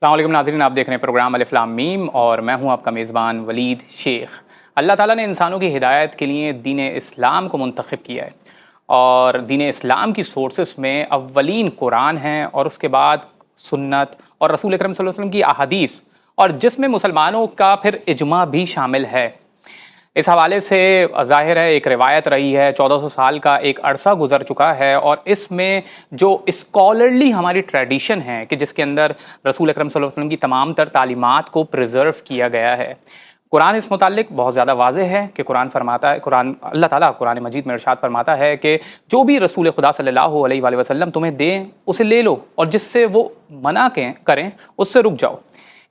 السلام علیکم ناظرین، آپ دیکھ رہے ہیں پروگرام الف لام میم اور میں ہوں آپ کا میزبان ولید شیخ۔ اللہ تعالیٰ نے انسانوں کی ہدایت کے لیے دین اسلام کو منتخب کیا ہے، اور دین اسلام کی سورسز میں اولین قرآن ہیں اور اس کے بعد سنت اور رسول اکرم صلی اللہ علیہ وسلم کی احادیث، اور جس میں مسلمانوں کا پھر اجماع بھی شامل ہے۔ اس حوالے سے ظاہر ہے ایک روایت رہی ہے، 1400 سال کا ایک عرصہ گزر چکا ہے، اور اس میں جو اسکالرلی ہماری ٹریڈیشن ہے کہ جس کے اندر رسول اکرم صلی اللہ علیہ وسلم کی تمام تر تعلیمات کو پریزرو کیا گیا ہے۔ قرآن اس متعلق بہت زیادہ واضح ہے کہ قرآن فرماتا ہے، اللہ تعالیٰ قرآن مجید میں ارشاد فرماتا ہے کہ جو بھی رسول خدا صلی اللہ علیہ وآلہ وسلم تمہیں دیں اسے لے لو، اور جس سے وہ منع کریں اس سے رک جاؤ۔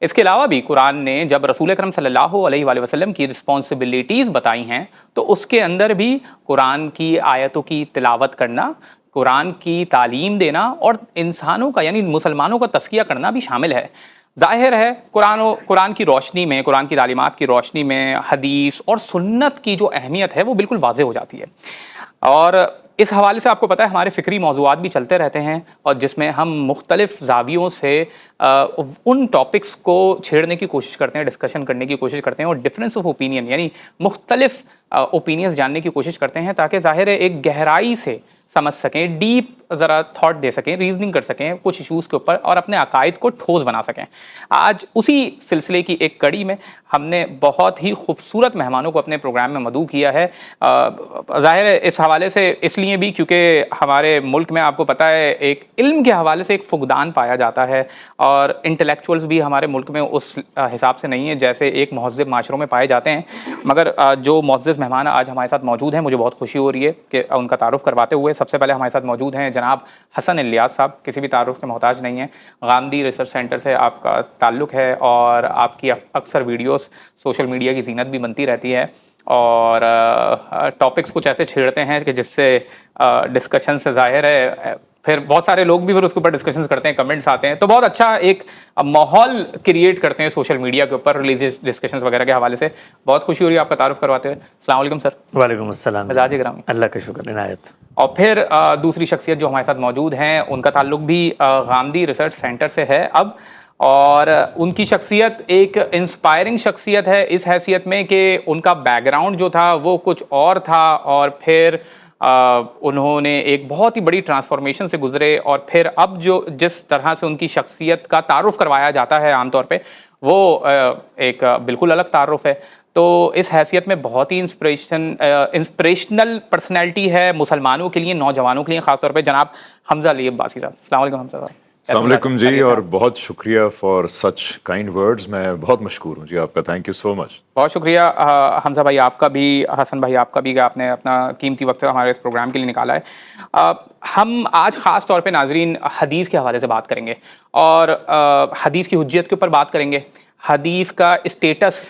اس کے علاوہ بھی قرآن نے جب رسول اکرم صلی اللہ علیہ وآلہ وسلم کی رسپانسبلٹیز بتائی ہیں تو اس کے اندر بھی قرآن کی آیتوں کی تلاوت کرنا، قرآن کی تعلیم دینا اور انسانوں کا یعنی مسلمانوں کا تزکیہ کرنا بھی شامل ہے۔ ظاہر ہے قرآن کی روشنی میں، قرآن کی تعلیمات کی روشنی میں حدیث اور سنت کی جو اہمیت ہے وہ بالکل واضح ہو جاتی ہے، اور اس حوالے سے آپ کو پتہ ہے ہمارے فکری موضوعات بھی چلتے رہتے ہیں، اور جس میں ہم مختلف زاویوں سے ان ٹاپکس کو چھیڑنے کی کوشش کرتے ہیں، ڈسکشن کرنے کی کوشش کرتے ہیں، اور ڈفرینس آف اوپینین یعنی مختلف اوپینینز جاننے کی کوشش کرتے ہیں، تاکہ ظاہر ہے ایک گہرائی سے سمجھ سکیں، ڈیپ ذرا تھاٹ دے سکیں، ریزننگ کر سکیں کچھ ایشوز کے اوپر، اور اپنے عقائد کو ٹھوس بنا سکیں۔ آج اسی سلسلے کی ایک کڑی میں ہم نے بہت ہی خوبصورت مہمانوں کو اپنے پروگرام میں مدعو کیا ہے۔ ظاہر ہے اس حوالے سے اس لیے بھی کیونکہ ہمارے ملک میں آپ کو پتہ ہے ایک علم کے حوالے سے ایک فقدان پایا جاتا ہے، اور انٹلیکچوئلز بھی ہمارے ملک میں اس حساب سے نہیں ہیں جیسے ایک مہذب معاشروں میں پائے جاتے ہیں۔ مگر جو معزز مہمان آج ہمارے ساتھ موجود ہیں، مجھے بہت خوشی ہو رہی ہے کہ ان کا تعارف کرواتے ہوئے سب سے پہلے ہمارے ساتھ موجود ہیں جناب حسن الیاس صاحب، کسی بھی تعارف کے محتاج نہیں ہیں۔ غامدی ریسرچ سینٹر سے آپ کا تعلق ہے، اور آپ کی اکثر ویڈیوز سوشل میڈیا کی زینت بھی بنتی رہتی ہے، اور ٹاپکس کچھ ایسے چھیڑتے ہیں کہ جس سے ڈسکشن سے ظاہر ہے پھر بہت سارے لوگ بھی پھر اس کے اوپر ڈسکشنز کرتے ہیں، کمنٹس آتے ہیں، تو بہت اچھا ایک ماحول کریٹ کرتے ہیں سوشل میڈیا کے اوپر ریلیجیس ڈسکشنز وغیرہ کے حوالے سے۔ بہت خوشی ہو رہی ہے آپ کا تعارف کرواتے ہوئے۔ السلام علیکم سر۔ وعلیکم السلام۔ مزاج گرامی، اللہ کا شکر عنایت۔ اور پھر دوسری شخصیت جو ہمارے ساتھ موجود ہیں ان کا تعلق بھی غامدی ریسرچ سینٹر سے ہے اب، اور ان کی شخصیت ایک انسپائرنگ شخصیت ہے اس حیثیت میں کہ ان کا بیک گراؤنڈ جو تھا وہ کچھ اور تھا، اور پھر انہوں نے ایک بہت ہی بڑی ٹرانسفارمیشن سے گزرے، اور پھر اب جو جس طرح سے ان کی شخصیت کا تعارف کروایا جاتا ہے عام طور پہ وہ ایک بالکل الگ تعارف ہے۔ تو اس حیثیت میں بہت ہی انسپریشنل پرسنالٹی ہے مسلمانوں کے لیے، نوجوانوں کے لیے خاص طور پہ، جناب حمزہ علی عباسی صاحب۔ السلام علیکم حمزہ صاحب۔ السلام علیکم جی، اور بہت شکریہ فار سچ کائنڈ ورڈز، میں بہت مشکور ہوں جی آپ کا، تھینک یو سو مچ۔ بہت شکریہ حمزہ بھائی آپ کا بھی، حسن بھائی آپ کا بھی، کہ آپ نے اپنا قیمتی وقت ہمارے اس پروگرام کے لیے نکالا ہے۔ ہم آج خاص طور پہ ناظرین حدیث کے حوالے سے بات کریں گے، اور حدیث کی حجیت کے اوپر بات کریں گے، حدیث کا اسٹیٹس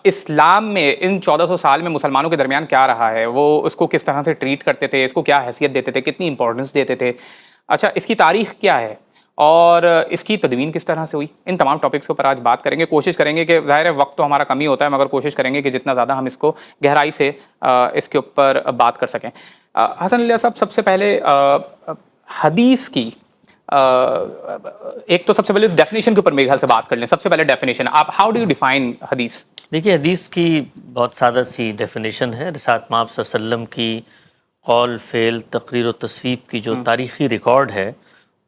اسلام میں ان 1400 سال میں مسلمانوں کے درمیان کیا رہا ہے، وہ اس کو کس طرح سے ٹریٹ کرتے تھے، اس کو کیا حیثیت دیتے تھے، کتنی امپورٹنس دیتے تھے، اچھا اس کی تاریخ کیا ہے، اور اس کی تدوین کس طرح سے ہوئی۔ ان تمام ٹاپکس کے اوپر آج بات کریں گے، کوشش کریں گے کہ ظاہر ہے وقت تو ہمارا کم ہی ہوتا ہے، مگر کوشش کریں گے کہ جتنا زیادہ ہم اس کو گہرائی سے اس کے اوپر بات کر سکیں۔ حسن علیہ صاحب، سب سے پہلے حدیث کی ایک تو سب سے پہلے ڈیفینیشن کے اوپر میرے خیال سے بات کر لیں۔ سب سے پہلے ڈیفینیشن، آپ ہاؤ ڈو یو ڈیفائن حدیث؟ دیکھیے، حدیث کی بہت سادہ سی ڈیفینیشن ہے، رسالت مآب صلی اللہ علیہ وسلم کی قول، فعل، تقریر و تصویب کی جو تاریخی ریکارڈ ہے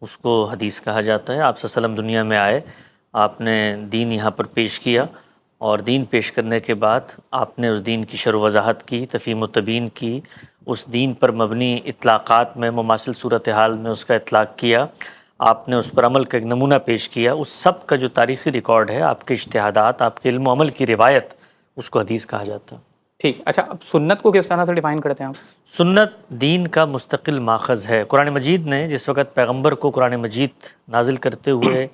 اس کو حدیث کہا جاتا ہے۔ آپ صلی اللہ علیہ وسلم دنیا میں آئے، آپ نے دین یہاں پر پیش کیا، اور دین پیش کرنے کے بعد آپ نے اس دین کی شرح و وضاحت کی، تفہیم و تبیین کی، اس دین پر مبنی اطلاقات میں مماثل صورتحال میں اس کا اطلاق کیا، آپ نے اس پر عمل کا ایک نمونہ پیش کیا۔ اس سب کا جو تاریخی ریکارڈ ہے، آپ کے اجتہادات، آپ کے علم و عمل کی روایت، اس کو حدیث کہا جاتا ہے۔ ٹھیک، اچھا اب سنت کو کس طرح سے ڈیفائن کرتے ہیں آپ؟ سنت دین کا مستقل ماخذ ہے۔ قرآن مجید نے جس وقت پیغمبر کو قرآن مجید نازل کرتے ہوئے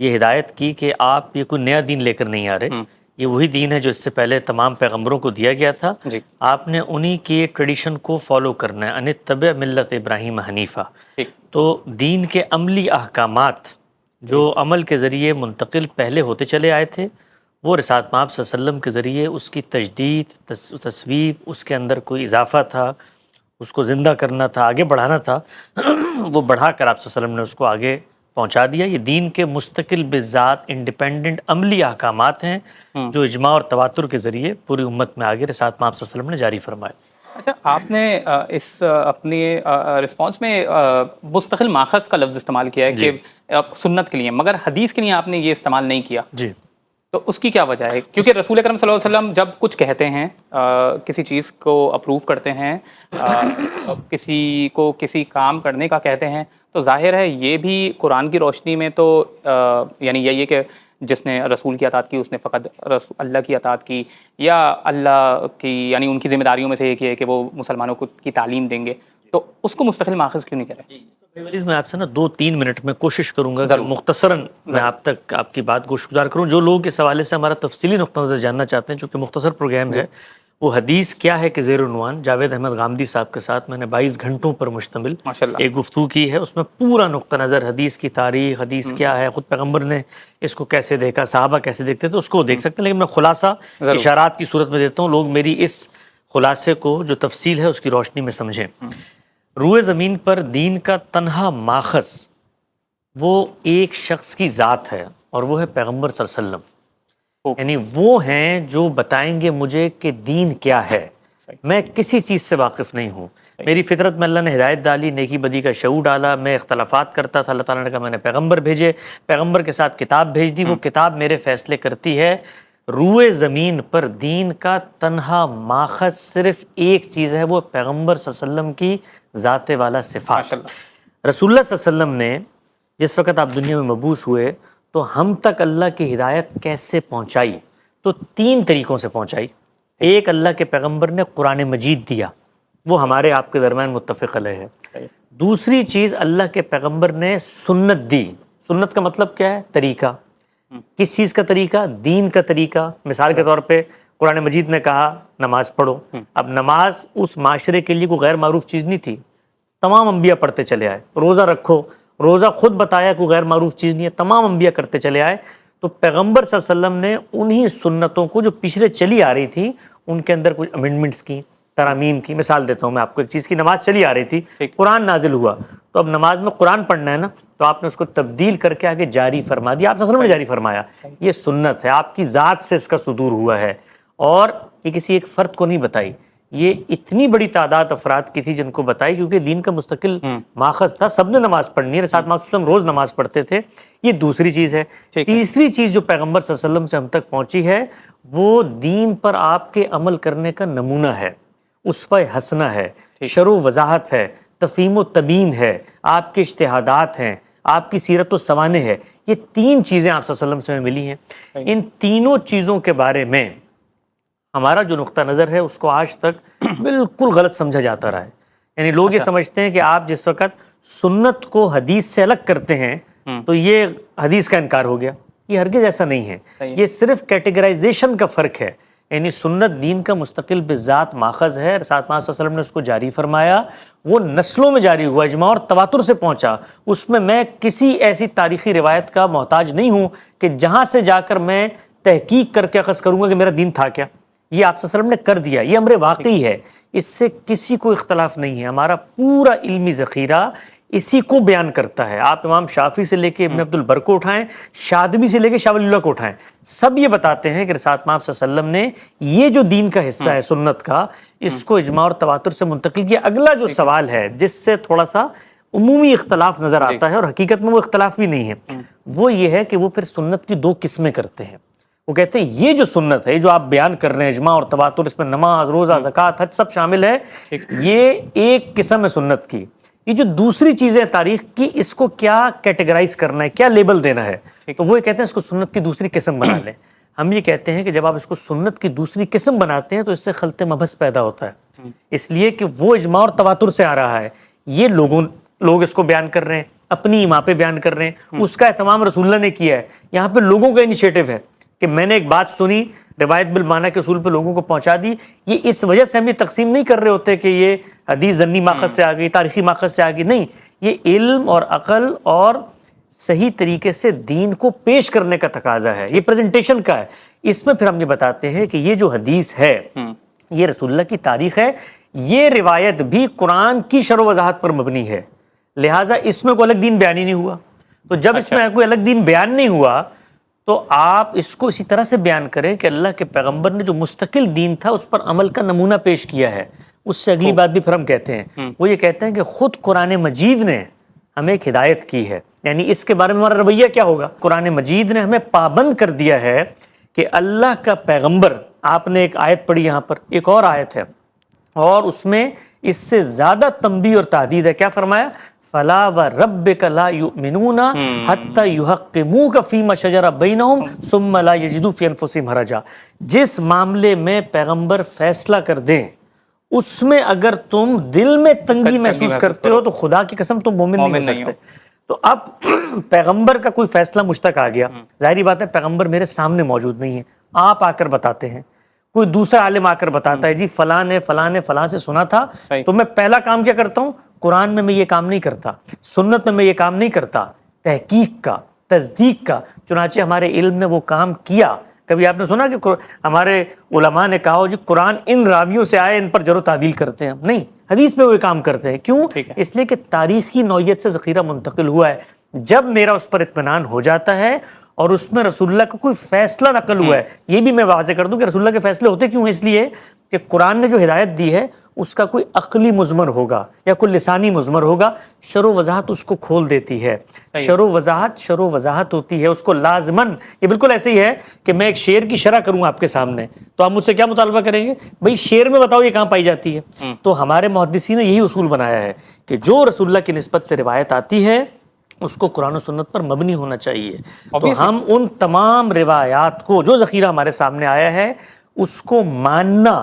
یہ ہدایت کی کہ آپ یہ کوئی نیا دین لے کر نہیں آ رہے، یہ وہی دین ہے جو اس سے پہلے تمام پیغمبروں کو دیا گیا تھا، جی، آپ نے انہی کے ٹریڈیشن کو فالو کرنا ہے، ان اتبع ملت ابراہیم حنیفہ۔ ٹھیک، تو دین کے عملی احکامات جو عمل کے ذریعے منتقل پہلے ہوتے چلے آئے تھے، وہ رسالت مآب صلی اللہ علیہ وسلم کے ذریعے اس کی تجدید، تصویب، اس کے اندر کوئی اضافہ تھا، اس کو زندہ کرنا تھا، آگے بڑھانا تھا، وہ بڑھا کر آپ صلی اللہ علیہ وسلم نے اس کو آگے پہنچا دیا. یہ دین کے مستقل بذات انڈیپینڈنٹ عملی احکامات ہیں جو اجماع اور تواتر کے ذریعے پوری امت میں آگے رسالت مآب صلی اللہ علیہ وسلم نے جاری فرمائے. اچھا، آپ نے اس اپنی رسپانس میں مستقل ماخذ کا لفظ استعمال کیا ہے کہ سنت کے لیے، مگر حدیث کے لیے آپ نے یہ استعمال نہیں کیا. جی، تو اس کی کیا وجہ ہے؟ کیونکہ رسول اکرم صلی اللہ علیہ وسلم جب کچھ کہتے ہیں، کسی چیز کو اپروو کرتے ہیں، کسی کو کسی کام کرنے کا کہتے ہیں، تو ظاہر ہے یہ بھی قرآن کی روشنی میں تو یعنی یہی ہے کہ جس نے رسول کی اطاعت کی اس نے فقط اللہ کی اطاعت کی، یا اللہ کی یعنی ان کی ذمہ داریوں میں سے ایک یہ ہے کہ وہ مسلمانوں کو کی تعلیم دیں گے، تو اس کو مستقل ماخذ کیوں نہیں کریں؟ میں آپ سے 2-3 منٹ میں کوشش کروں گا کہ مختصراً میں آپ تک آپ کی بات گوش گزار کروں. جو لوگ اس حوالے سے ہمارا تفصیلی نقطہ نظر جاننا چاہتے ہیں، چونکہ مختصر پروگرام ہے، وہ حدیث کیا ہے کہ زیر عنوان جاوید احمد غامدی صاحب کے ساتھ میں نے 22 گھنٹوں پر مشتمل ایک گفتگو کی ہے. اس میں پورا نقطہ نظر، حدیث کی تاریخ، حدیث کیا ہے، خود پیغمبر نے اس کو کیسے دیکھا، صحابہ کیسے دیکھتے تھے، اس کو دیکھ سکتے ہیں. لیکن میں خلاصہ اشارات کی صورت میں دیتا ہوں، لوگ میری اس خلاصے کو جو تفصیل ہے اس کی روشنی میں سمجھیں. روئے زمین پر دین کا تنہا ماخذ وہ ایک شخص کی ذات ہے، اور وہ ہے پیغمبر صلی اللہ علیہ وسلم. یعنی وہ ہیں جو بتائیں گے مجھے کہ دین کیا ہے. میں کسی چیز سے واقف نہیں ہوں. میری فطرت میں اللہ نے ہدایت ڈالی، نیکی بدی کا شعور ڈالا، میں اختلافات کرتا تھا، اللہ تعالیٰ نے کہا میں نے پیغمبر بھیجے، پیغمبر کے ساتھ کتاب بھیج دی، وہ کتاب میرے فیصلے کرتی ہے. روئے زمین پر دین کا تنہا ماخذ صرف ایک چیز ہے، وہ پیغمبر صلی اللہ علیہ وسلم کی ذات والا صفات. رسول اللہ صلی اللہ علیہ وسلم نے جس وقت آپ دنیا میں مبعوث ہوئے تو ہم تک اللہ کی ہدایت کیسے پہنچائی؟ تو 3 طریقوں سے پہنچائی. ایک، اللہ کے پیغمبر نے قرآن مجید دیا، وہ ہمارے آپ کے درمیان متفق علیہ ہے. دوسری چیز، اللہ کے پیغمبر نے سنت دی. سنت کا مطلب کیا ہے؟ طریقہ. کس چیز کا طریقہ؟ دین کا طریقہ. مثال کے طور پہ قرآن مجید نے کہا نماز پڑھو. اب نماز اس معاشرے کے لیے کوئی غیر معروف چیز نہیں تھی، تمام انبیاء پڑھتے چلے آئے. روزہ رکھو، روزہ خود بتایا کوئی غیر معروف چیز نہیں ہے، تمام انبیاء کرتے چلے آئے. تو پیغمبر صلی اللہ علیہ وسلم نے انہی سنتوں کو جو پچھلے چلی آ رہی تھی ان کے اندر کچھ امینڈمنٹس کی، ترامیم کی. مثال دیتا ہوں میں آپ کو ایک چیز کی، نماز چلی آ رہی تھی، قرآن نازل ہوا، تو اب نماز میں قرآن پڑھنا ہے نا، تو آپ نے اس کو تبدیل کر کے آگے جاری فرما دیا. آپ صلی اللہ علیہ وسلم نے جاری فرمایا. یہ سنت ہے، آپ کی ذات سے اس کا صدور ہوا ہے، اور یہ کسی ایک فرد کو نہیں بتائی. یہ اتنی بڑی تعداد افراد کی تھی جن کو بتائی، کیونکہ دین کا مستقل ماخذ تھا، سب نے نماز پڑھنی ہے. رسالت مآب صلی اللہ علیہ وسلم روز نماز پڑھتے تھے. یہ دوسری چیز ہے. تیسری چیز جو پیغمبر صلی اللہ علیہ وسلم سے ہم تک پہنچی ہے، وہ دین پر آپ کے عمل کرنے کا نمونہ ہے، اسوہ حسنہ ہے، شرح و وضاحت ہے، تفہیم و تبیین ہے، آپ کے اجتہادات ہیں، آپ کی سیرت و سوانح ہے. یہ 3 چیزیں آپ صلی اللہ علیہ وسلم سے ملی ہیں. ان تینوں چیزوں کے بارے میں ہمارا جو نقطہ نظر ہے اس کو آج تک بالکل غلط سمجھا جاتا رہا ہے. یعنی لوگ یہ سمجھتے ہیں کہ آپ جس وقت سنت کو حدیث سے الگ کرتے ہیں تو یہ حدیث کا انکار ہو گیا. یہ ہرگز ایسا نہیں ہے. یہ صرف کیٹیگرائزیشن کا فرق ہے. یعنی سنت دین کا مستقل بذات ماخذ ہے. رسالت مآب صلی اللہ علیہ وسلم نے اس کو جاری فرمایا، وہ نسلوں میں جاری ہوا، اجماع اور تواتر سے پہنچا. اس میں کسی ایسی تاریخی روایت کا محتاج نہیں ہوں کہ جہاں سے جا کر میں تحقیق کر کے اخذ کروں گا کہ میرا دین تھا کیا. یہ آپ صلی اللہ علیہ وسلم نے کر دیا، یہ امر واقعی ہے، اس سے کسی کو اختلاف نہیں ہے. ہمارا پورا علمی ذخیرہ اسی کو بیان کرتا ہے. آپ امام شافعی سے لے کے ابن عبد البر کو اٹھائیں، شاطبی سے لے کے شاہ ولی اللہ کو اٹھائیں، سب یہ بتاتے ہیں کہ رسالت مآب صلی اللہ علیہ وسلم نے یہ جو دین کا حصہ ہے سنت کا، اس کو اجماع اور تواتر سے منتقل کیا. اگلا جو سوال ہے جس سے تھوڑا سا عمومی اختلاف نظر آتا ہے اور حقیقت میں وہ اختلاف بھی نہیں ہے، وہ یہ ہے کہ وہ پھر سنت کی 2 قسمیں کرتے ہیں. وہ کہتے ہیں یہ جو سنت ہے جو آپ بیان کر رہے ہیں، اجماع اور تواتر، اس میں نماز، روزہ، زکوٰۃ، حج سب شامل ہے، یہ ایک قسم ہے سنت کی. یہ جو دوسری چیزیں تاریخ کی، اس کو کیا کیٹیگرائز کرنا ہے، کیا لیبل دینا ہے، تو وہ کہتے ہیں اس کو سنت کی دوسری قسم بنا لیں. ہم یہ کہتے ہیں کہ جب آپ اس کو سنت کی دوسری قسم بناتے ہیں تو اس سے خلط مبحث پیدا ہوتا ہے، اس لیے کہ وہ اجماع اور تواتر سے آ رہا ہے. یہ لوگ اس کو بیان کر رہے ہیں، اپنی ایما پہ بیان کر رہے ہیں، اس کا اہتمام رسول اللہ نے کیا ہے. یہاں پہ لوگوں کا انیشیٹو ہے کہ میں نے ایک بات سنی، روایت بالمعنی کے اصول پہ لوگوں کو پہنچا دی. یہ اس وجہ سے ہم یہ تقسیم نہیں کر رہے ہوتے کہ یہ حدیث ضمنی ماخذ سے آ گئی، تاریخی ماخذ سے آ گئی، نہیں. یہ علم اور عقل اور صحیح طریقے سے دین کو پیش کرنے کا تقاضا ہے، یہ پریزنٹیشن کا ہے. اس میں پھر ہم یہ بتاتے ہیں کہ یہ جو حدیث ہے یہ رسول اللہ کی تاریخ ہے، یہ روایت بھی قرآن کی شرح و وضاحت پر مبنی ہے، لہٰذا اس میں کوئی الگ دین بیان ہی نہیں ہوا. تو جب اس میں کوئی الگ دین بیان نہیں ہوا تو آپ اس کو اسی طرح سے بیان کریں کہ اللہ کے پیغمبر نے جو مستقل دین تھا اس پر عمل کا نمونہ پیش کیا ہے. اس سے اگلی بات بھی پھر ہم کہتے ہیں، وہ یہ کہتے ہیں کہ خود قرآن مجید نے ہمیں ایک ہدایت کی ہے. یعنی اس کے بارے میں ہمارا رویہ کیا ہوگا؟ قرآن مجید نے ہمیں پابند کر دیا ہے کہ اللہ کا پیغمبر، آپ نے ایک آیت پڑھی یہاں پر، ایک اور آیت ہے اور اس میں اس سے زیادہ تنبیہ اور تحدید ہے. کیا فرمایا؟ فَلَا وَرَبِّكَ لَا يُؤْمِنُونَ حَتَّى يُحَقِّمُوكَ فِي مَا شَجَرَ بَيْنَهُمْ ثُمَّ لَا يَجِدُوا فِي أَنفُسِهِمْ حَرَجًا. جس معاملے میں پیغمبر فیصلہ کر دیں اس میں اگر تم دل میں تنگی محسوس کرتے ہو تو خدا کی قسم تم مومن نہیں ہو سکتے. تو اب پیغمبر کا کوئی فیصلہ مجھ تک آ گیا، ظاہری بات ہے پیغمبر میرے سامنے موجود نہیں ہے، آپ آ کر بتاتے ہیں، کوئی دوسرا عالم آ کر بتاتا ہے جی فلاں نے فلاں سے سنا تھا. تو میں پہلا کام کیا کرتا ہوں؟ قرآن میں یہ کام نہیں کرتا، سنت میں یہ کام نہیں کرتا، تحقیق کا، تصدیق کا. چنانچہ ہمارے علم نے وہ کام کیا. کبھی آپ نے سنا کہ ہمارے علماء نے کہا ہو جی قرآن ان راویوں سے آئے، ان پر جر و تعدیل کرتے ہیں؟ نہیں، حدیث میں وہ کام کرتے ہیں. کیوں؟ اس لیے کہ تاریخی نوعیت سے ذخیرہ منتقل ہوا ہے. جب میرا اس پر اطمینان ہو جاتا ہے اور اس میں رسول اللہ کا کوئی فیصلہ نقل ہوا ہے، یہ بھی میں واضح کر دوں کہ رسول اللہ کے فیصلے ہوتے کیوں ہیں؟ اس لیے کہ قرآن نے جو ہدایت دی ہے اس کا کوئی عقلی مضمر ہوگا یا کوئی لسانی مضمر ہوگا، شرح و وضاحت اس کو کھول دیتی ہے. شرح و وضاحت ہوتی ہے، اس کو لازماً. یہ بالکل ایسے ہی ہے کہ میں ایک شعر کی شرح کروں آپ کے سامنے تو آپ مجھ سے کیا مطالبہ کریں گے؟ بھئی شعر میں بتاؤ یہ کہاں پائی جاتی ہے. تو ہمارے محدثین نے یہی اصول بنایا ہے کہ جو رسول اللہ کی نسبت سے روایت آتی ہے اس کو قرآن و سنت پر مبنی ہونا چاہیے. تو ہم ان تمام روایات کو جو ذخیرہ ہمارے سامنے آیا ہے اس کو ماننا،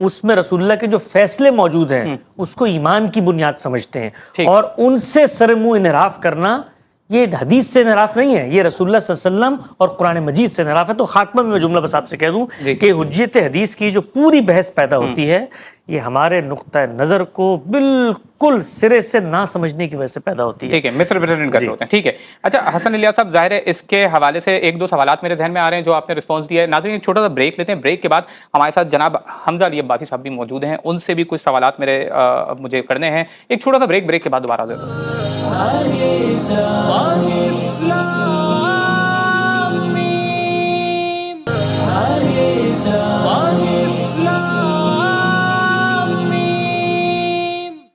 اس میں رسول اللہ کے جو فیصلے موجود ہیں اس کو ایمان کی بنیاد سمجھتے ہیں. اور ان سے سر منہ انحراف کرنا یہ حدیث سے انحراف نہیں ہے، یہ رسول اللہ صلی اللہ علیہ وسلم اور قرآن مجید سے انحراف ہے. تو خاتمہ میں جملہ بس آپ سے کہہ دوں کہ حجیت حدیث کی جو پوری بحث پیدا ہوتی ہے یہ ہمارے نقطہ نظر کو بالکل سرے سے نہ سمجھنے کی وجہ سے پیدا ہوتی ہے. ٹھیک ہے، مصر پریزیڈنٹ کر ہوتے ہیں. ٹھیک ہے. اچھا حسن الیاس صاحب، ظاہر ہے اس کے حوالے سے ایک دو سوالات میرے ذہن میں آ رہے ہیں جو آپ نے رسپانس دیا ہے. ناظرین ایک چھوٹا سا بریک لیتے ہیں، بریک کے بعد ہمارے ساتھ جناب حمزہ علی عباسی صاحب بھی موجود ہیں، ان سے بھی کچھ سوالات مجھے کرنے ہیں. ایک چھوٹا سا بریک کے بعد دوبارہ حاضر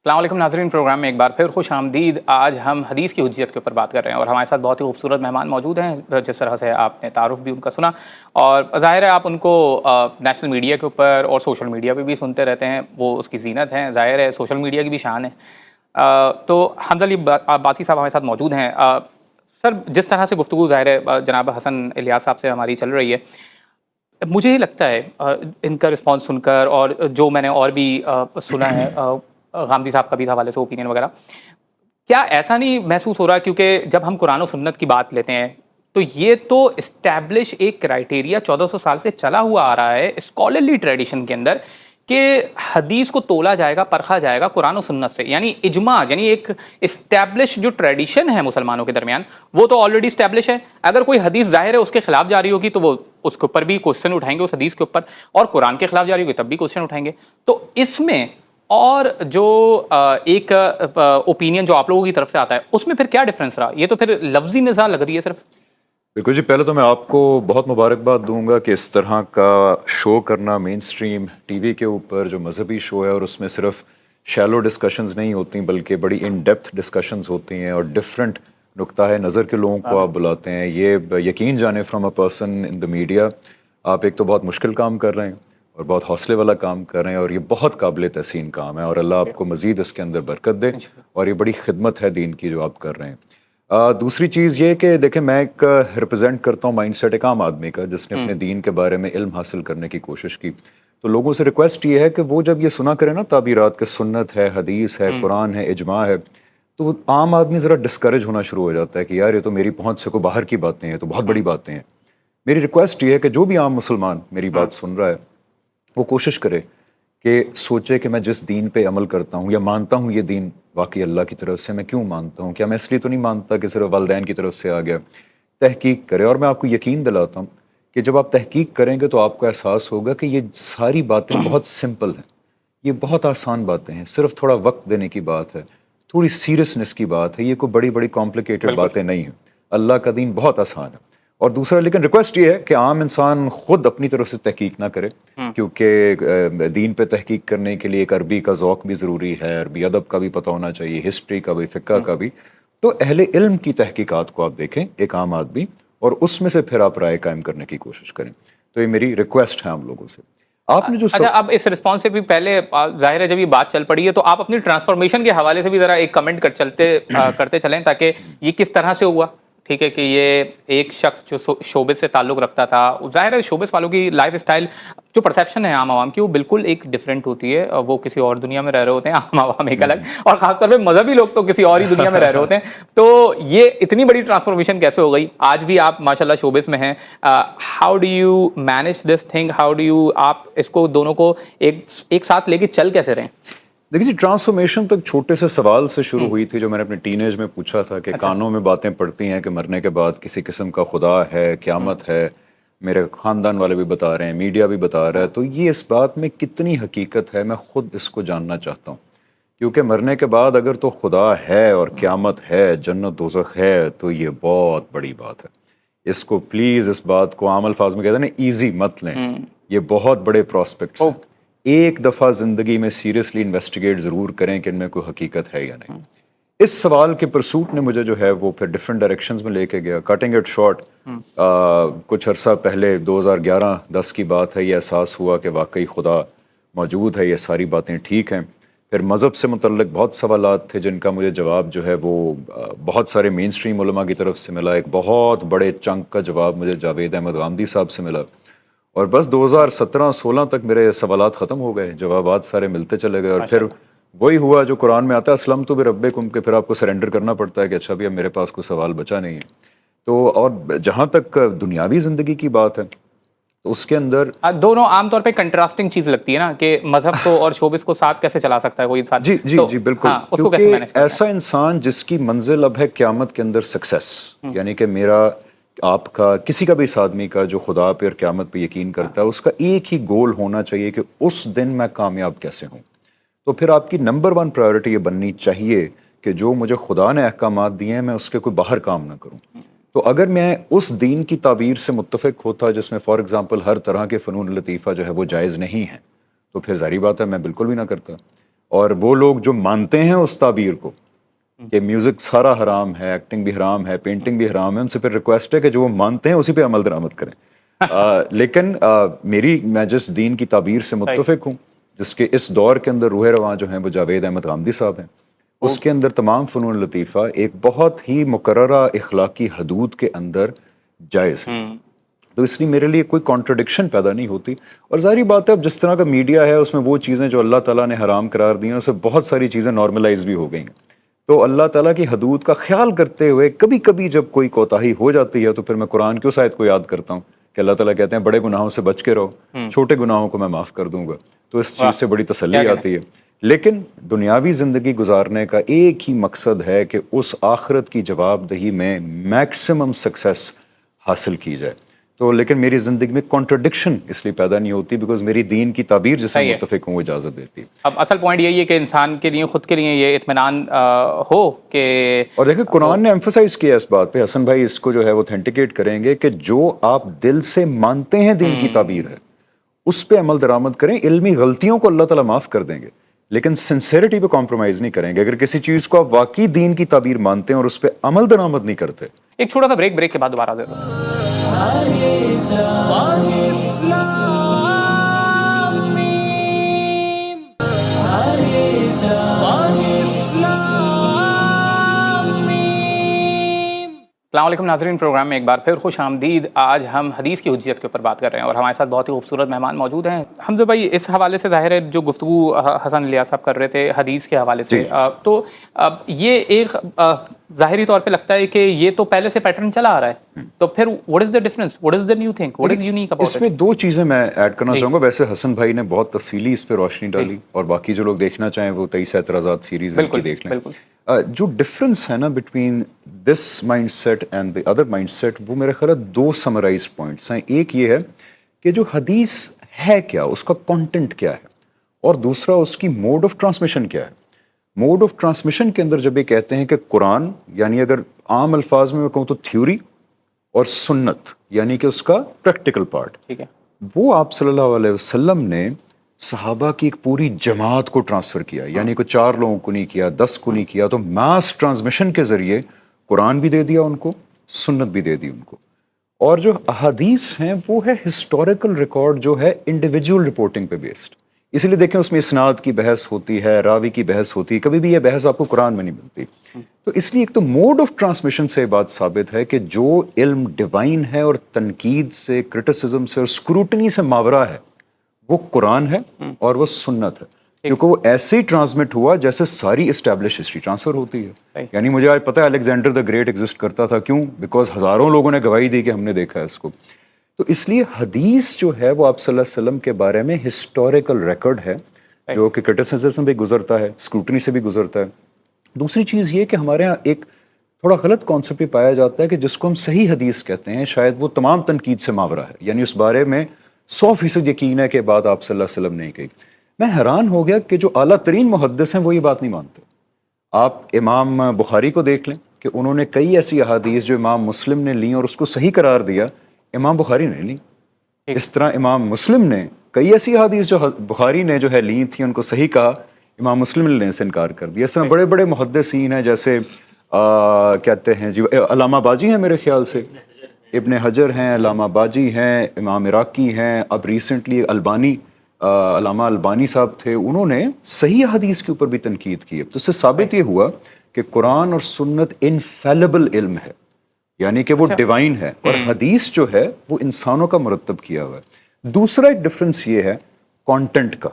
السلام علیکم ناظرین، پروگرام میں ایک بار پھر خوش آمدید. آج ہم حدیث کی حجیت کے اوپر بات کر رہے ہیں اور ہمارے ساتھ بہت ہی خوبصورت مہمان موجود ہیں. جس طرح سے آپ نے تعارف بھی ان کا سنا اور ظاہر ہے آپ ان کو نیشنل میڈیا کے اوپر اور سوشل میڈیا پہ بھی سنتے رہتے ہیں، وہ اس کی زینت ہیں. ظاہر ہے سوشل میڈیا کی بھی شان ہے. تو حمزہ علی عباسی صاحب ہمارے ساتھ موجود ہیں. سر جس طرح سے گفتگو ظاہر ہے جناب حسن الیاس صاحب سے ہماری چل رہی ہے، مجھے یہ لگتا ہے ان کا رسپانس سن کر اور جو میں نے اور بھی سنا ہے غامدی صاحب کا بھی حوالے سے اوپینین وغیرہ، کیا ایسا نہیں محسوس ہو رہا کیونکہ جب ہم قرآن و سنت کی بات لیتے ہیں تو یہ تو اسٹیبلش ایک کرائٹیریا 1400 سال سے چلا ہوا آ رہا ہے اسکالرلی ٹریڈیشن کے اندر کہ حدیث کو تولا جائے گا، پرکھا جائے گا قرآن و سنت سے. یعنی اجماع، یعنی ایک اسٹیبلش جو ٹریڈیشن ہے مسلمانوں کے درمیان وہ تو آلریڈی اسٹیبلش ہے. اگر کوئی حدیث ظاہر ہے اس کے خلاف جا رہی ہوگی تو وہ اس کے اوپر بھی کوشچن اٹھائیں گے اس حدیث کے اوپر، اور قرآن کے خلاف جا رہی ہوگی تب بھی کوشچن اٹھائیں گے. تو اس میں اور جو ایک اوپینین جو آپ لوگوں کی طرف سے آتا ہے اس میں پھر کیا ڈفرنس رہا؟ یہ تو پھر لفظی نزاع لگ رہی ہے صرف. بالکل جی، پہلے تو میں آپ کو بہت مبارکباد دوں گا کہ اس طرح کا شو کرنا مین سٹریم ٹی وی کے اوپر جو مذہبی شو ہے اور اس میں صرف شیلو ڈسکشنز نہیں ہوتی بلکہ بڑی ان ڈیپتھ ڈسکشنز ہوتی ہیں اور ڈفرینٹ نقطہ نظر کے لوگوں کو آپ بلاتے ہیں. یہ یقین جانے from a person in the media, آپ ایک تو بہت مشکل کام کر رہے ہیں اور بہت حوصلے والا کام کر رہے ہیں اور یہ بہت قابل تحسین کام ہے اور اللہ آپ کو مزید اس کے اندر برکت دے اور یہ بڑی خدمت ہے دین کی جو آپ کر رہے ہیں. دوسری چیز یہ کہ دیکھیں میں ایک ریپرزینٹ کرتا ہوں مائنڈ سیٹ ایک عام آدمی کا جس نے اپنے دین کے بارے میں علم حاصل کرنے کی کوشش کی. تو لوگوں سے ریکویسٹ یہ ہے کہ وہ جب یہ سنا کریں نا تعبیرات کہ سنت ہے، حدیث ہے، قرآن ہے، اجماع ہے، تو وہ عام آدمی ذرا ڈسکریج ہونا شروع ہو جاتا ہے کہ یار یہ تو میری پہنچ سے کو باہر کی باتیں ہیں، تو بہت بڑی باتیں ہیں. میری ریکویسٹ یہ ہے کہ جو بھی عام مسلمان میری بات سن رہا ہے وہ کوشش کرے کہ سوچے کہ میں جس دین پہ عمل کرتا ہوں یا مانتا ہوں یہ دین واقعی اللہ کی طرف سے، میں کیوں مانتا ہوں؟ کیا میں اس لیے تو نہیں مانتا کہ صرف والدین کی طرف سے آ گیا؟ تحقیق کرے. اور میں آپ کو یقین دلاتا ہوں کہ جب آپ تحقیق کریں گے تو آپ کو احساس ہوگا کہ یہ ساری باتیں بہت سمپل ہیں، یہ بہت آسان باتیں ہیں، صرف تھوڑا وقت دینے کی بات ہے. تھوڑی سیریسنس کی بات ہے، یہ کوئی بڑی بڑی کمپلیکیٹڈ باتیں نہیں ہیں، اللہ کا دین بہت آسان ہے. اور دوسرا لیکن ریکویسٹ یہ ہے کہ عام انسان خود اپنی طرف سے تحقیق نہ کرے، کیونکہ دین پہ تحقیق کرنے کے لیے ایک عربی کا ذوق بھی ضروری ہے، عربی ادب کا بھی پتہ ہونا چاہیے، ہسٹری کا بھی، فقہ کا بھی. تو اہل علم کی تحقیقات کو آپ دیکھیں ایک عام آدمی، اور اس میں سے پھر آپ رائے قائم کرنے کی کوشش کریں. تو یہ میری ریکویسٹ ہے ہم لوگوں سے. آپ نے جو اچھا، اب اس رسپانس سے بھی پہلے ظاہر ہے جب یہ بات چل پڑی ہے تو آپ اپنی ٹرانسفارمیشن کے حوالے سے بھی ذرا ایک کمنٹ کرتے چلیں، تاکہ یہ کس طرح سے ہوا. ٹھیک ہے کہ یہ ایک شخص جو شوبز سے تعلق رکھتا تھا، ظاہر ہے شوبز والوں کی لائف اسٹائل جو پرسیپشن ہے عام عوام کی وہ بالکل ایک ڈفرینٹ ہوتی ہے. وہ کسی اور دنیا میں رہ رہے ہوتے ہیں، عام عوام ایک الگ، اور خاص طور پہ مذہبی لوگ تو کسی اور ہی دنیا میں رہ رہے ہوتے ہیں. تو یہ اتنی بڑی ٹرانسفارمیشن کیسے ہو گئی؟ آج بھی آپ ماشاء اللہ شوبز میں ہیں. How do you manage this thing? How do you آپ اس کو دونوں کو ایک ساتھ لے کے چل کیسے رہے ہیں؟ دیکھیے جی، ٹرانسفارمیشن تو ایک چھوٹے سے سوال سے شروع ہوئی تھی جو میں نے اپنے ٹین ایج میں پوچھا تھا کہ کانوں میں باتیں پڑتی ہیں کہ مرنے کے بعد کسی قسم کا خدا ہے، قیامت ہے. میرے خاندان والے بھی بتا رہے ہیں، میڈیا بھی بتا رہا ہے. تو یہ اس بات میں کتنی حقیقت ہے، میں خود اس کو جاننا چاہتا ہوں. کیونکہ مرنے کے بعد اگر تو خدا ہے اور قیامت ہے، جنت دوزخ ہے، تو یہ بہت بڑی بات ہے. اس کو پلیز، اس بات کو عام الفاظ میں کہتے ہیں نا، ایزی مت لیں. یہ بہت بڑے پراسپیکٹس ہیں. ایک دفعہ زندگی میں سیریسلی انویسٹیگیٹ ضرور کریں کہ ان میں کوئی حقیقت ہے یا نہیں. اس سوال کے پرسوٹ نے مجھے جو ہے وہ پھر ڈفرینٹ ڈائریکشنز میں لے کے گیا. کٹنگ اٹ شارٹ، کچھ عرصہ پہلے 2011-10 کی بات ہے، یہ احساس ہوا کہ واقعی خدا موجود ہے، یہ ساری باتیں ٹھیک ہیں. پھر مذہب سے متعلق بہت سوالات تھے جن کا مجھے جواب جو ہے وہ بہت سارے مین سٹریم علماء کی طرف سے ملا. ایک بہت بڑے چنک کا جواب مجھے جاوید احمد غامدی صاحب سے ملا. اور بس 2017-16 تک میرے سوالات ختم ہو گئے، جوابات سارے ملتے چلے گئے. اور پھر وہی ہوا جو قرآن میں آتا ہے، اسلمت بربکم، کہ پھر آپ کو سرنڈر کرنا پڑتا ہے کہ اچھا بھی اب میرے پاس کوئی سوال بچا نہیں ہے. تو اور جہاں تک دنیاوی زندگی کی بات ہے تو اس کے اندر دونوں عام طور پہ کنٹراسٹنگ چیز لگتی ہے نا، کہ مذہب کو اور شوبز کو ساتھ کیسے چلا سکتا ہے کوئی انسان. جی بالکل. اس کو کیسے مینیج کرنا ہے؟ ایسا انسان جس کی منزل اب ہے قیامت کے اندر سکسیس، یعنی کہ میرا، آپ کا، کسی کا بھی اس آدمی کا جو خدا پہ اور قیامت پہ یقین کرتا ہے، اس کا ایک ہی گول ہونا چاہیے کہ اس دن میں کامیاب کیسے ہوں. تو پھر آپ کی نمبر 1 پرائیورٹی یہ بننی چاہیے کہ جو مجھے خدا نے احکامات دیے ہیں میں اس کے کوئی باہر کام نہ کروں. تو اگر میں اس دین کی تعبیر سے متفق ہوتا جس میں فار ایگزامپل ہر طرح کے فنون لطیفہ جو ہے وہ جائز نہیں ہیں، تو پھر ظاہری بات ہے میں بالکل بھی نہ کرتا. اور وہ لوگ جو مانتے ہیں اس تعبیر کو کہ میوزک سارا حرام ہے، ایکٹنگ بھی حرام ہے، پینٹنگ بھی حرام ہے، ان سے پھر ریکویسٹ ہے کہ جو وہ مانتے ہیں اسی پہ عمل درآمد کریں. لیکن میں جس دین کی تعبیر سے متفق ہوں، جس کے اس دور کے اندر روح رواں جو ہیں وہ جاوید احمد غامدی صاحب ہیں، اس کے اندر تمام فنون لطیفہ ایک بہت ہی مقررہ اخلاقی حدود کے اندر جائز ہے. تو اس لیے میرے لیے کوئی کانٹرڈکشن پیدا نہیں ہوتی. اور ظاہری بات ہے اب جس طرح کا میڈیا ہے اس میں وہ چیزیں جو اللہ تعالیٰ نے حرام قرار دی ہیں اس سے بہت ساری چیزیں نارملائز بھی ہو گئی ہیں. تو اللہ تعالیٰ کی حدود کا خیال کرتے ہوئے کبھی کبھی جب کوئی کوتاہی ہو جاتی ہے تو پھر میں قرآن کی اس آیت کو یاد کرتا ہوں کہ اللہ تعالیٰ کہتے ہیں بڑے گناہوں سے بچ کے رہو، چھوٹے گناہوں کو میں معاف کر دوں گا. تو اس چیز سے بڑی تسلی آتی ہے. لیکن دنیاوی زندگی گزارنے کا ایک ہی مقصد ہے کہ اس آخرت کی جواب دہی میں میکسیمم سکسیس حاصل کی جائے. تو لیکن میری زندگی میں کانٹرڈکشن اس لیے پیدا نہیں ہوتی بیکاز میری دین کی تعبیر جس سے متفق ہوں وہ اجازت دیتی ہے. اب اصل پوائنٹ یہی ہے کہ انسان کے لیے، خود کے لیے یہ اطمینان ہو کہ، اور دیکھیں قرآن نے ایمفسائز کیا اس بات پہ، حسن بھائی اس کو جو ہے وہ اوتھینٹیکیٹ کریں گے کہ جو آپ دل سے مانتے ہیں دین کی تعبیر ہے اس پہ عمل درآمد کریں. علمی غلطیوں کو اللہ تعالیٰ معاف کر دیں گے لیکن سنسیریٹی پہ کمپرومائز نہیں کریں گے. اگر کسی چیز کو آپ واقعی دین کی تعبیر مانتے ہیں اور اس پہ عمل درآمد نہیں کرتے. ایک چھوٹا سا بریک کے بعد دوبارہ دے دو. السلام علیکم ناظرین، پروگرام میں ایک بار پھر خوش آمدید. آج ہم حدیث کی حجیت کے اوپر بات کر رہے ہیں اور ہمارے ساتھ بہت ہی خوبصورت مہمان موجود ہیں. حمزہ بھائی، اس حوالے سے ظاہر ہے جو گفتگو حسن الیاس صاحب کر رہے تھے حدیث کے حوالے سے، تو یہ ایک ظاہری طور پہ لگتا ہے کہ یہ تو پہلے سے پیٹرن چلا آ رہا ہے، تو پھر what is the difference, what is the new thing, what is unique about it؟ اس میں 2 چیزیں میں ایڈ کرنا چاہوں گا. ویسے حسن بھائی نے بہت تفصیلی اس پہ روشنی ڈالی اور باقی جو لوگ دیکھنا چاہیں وہ 23 اعتراضات سیریز کی دیکھ لیں. جو ڈفرینس ہے نا between this mindset and the other mindset, وہ میرے خیال ہے 2 سمرائز پوائنٹس ہیں. ایک یہ ہے کہ جو حدیث ہے کیا، اس کا کانٹینٹ کیا ہے، اور دوسرا اس کی موڈ آف ٹرانسمیشن کیا ہے. موڈ آف ٹرانسمیشن کے اندر جب یہ کہتے ہیں کہ قرآن یعنی اگر عام الفاظ میں کہوں تو تھیوری اور سنت یعنی کہ اس کا پریکٹیکل پارٹ، ٹھیک ہے، وہ آپ صلی اللہ علیہ وسلم نے صحابہ کی ایک پوری جماعت کو ٹرانسفر کیا، یعنی کہ 4 لوگوں کو نہیں کیا، 10 کو نہیں کیا، تو ماس ٹرانسمیشن کے ذریعے قرآن بھی دے دیا ان کو، سنت بھی دے دی ان کو. اور جو احادیث ہیں وہ ہے ہسٹوریکل ریکارڈ جو ہے انڈیویجول رپورٹنگ پہ بیسڈ. اس لیے دیکھیں اس میں اسناد کی بحث ہوتی ہے، راوی کی بحث ہوتی ہے، کبھی بھی یہ بحث آپ کو قرآن میں نہیں ملتی. تو اس لیے ایک تو موڈ آف ٹرانسمیشن سے یہ بات ثابت ہے کہ جو علم ڈیوائن ہے اور تنقید سے، کرٹیسزم سے اور اسکروٹنی سے ماورا ہے وہ قرآن ہے اور وہ سنت ہے، کیونکہ وہ ایسے ہی ٹرانسمٹ ہوا جیسے ساری اسٹیبلش ہسٹری ٹرانسفر ہوتی ہے. یعنی مجھے آج پتہ ہے الیگزینڈر دا گریٹ ایگزسٹ کرتا تھا، کیوں؟ بیکاز ہزاروں لوگوں نے گواہی دی کہ ہم نے دیکھا ہے اس کو. تو اس لیے حدیث جو ہے وہ آپ صلی اللہ علیہ وسلم کے بارے میں ہسٹوریکل ریکارڈ ہے جو کہ کرٹیسزم سے بھی گزرتا ہے، اسکروٹنی سے بھی گزرتا ہے. دوسری چیز یہ کہ ہمارے ہاں ایک تھوڑا غلط کانسیپٹ بھی پایا جاتا ہے کہ جس کو ہم صحیح حدیث کہتے ہیں شاید وہ تمام تنقید سے ماورا ہے، یعنی اس بارے میں 100% یقین ہے کہ بات آپ صلی اللہ علیہ وسلم نے ہی کہی. میں حیران ہو گیا کہ جو اعلیٰ ترین محدث ہیں وہ یہ بات نہیں مانتے. آپ امام بخاری کو دیکھ لیں کہ انہوں نے کئی ایسی احادیث جو امام مسلم نے لیں اور اس کو صحیح قرار دیا، امام بخاری نے لی. اس طرح امام مسلم نے کئی ایسی احادیث جو بخاری نے جو ہے لی تھیں ان کو صحیح کہا، امام مسلم نے لینے سے انکار کر دیا. اس طرح بڑے بڑے محدثین ہیں جیسے کہتے ہیں جی علامہ باجی ہیں، میرے خیال سے ابن حجر ہیں، علامہ باجی ہیں، امام عراقی ہیں، اب ریسنٹلی البانی علامہ البانی صاحب تھے، انہوں نے صحیح حدیث کے اوپر بھی تنقید کی. تو اس سے ثابت یہ ہوا کہ قرآن اور سنت انفیلیبل علم ہے، یعنی کہ وہ ڈیوائن ہے، اور حدیث جو ہے وہ انسانوں کا مرتب کیا ہوا ہے. دوسرا ایک ڈفرنس یہ ہے کانٹینٹ کا،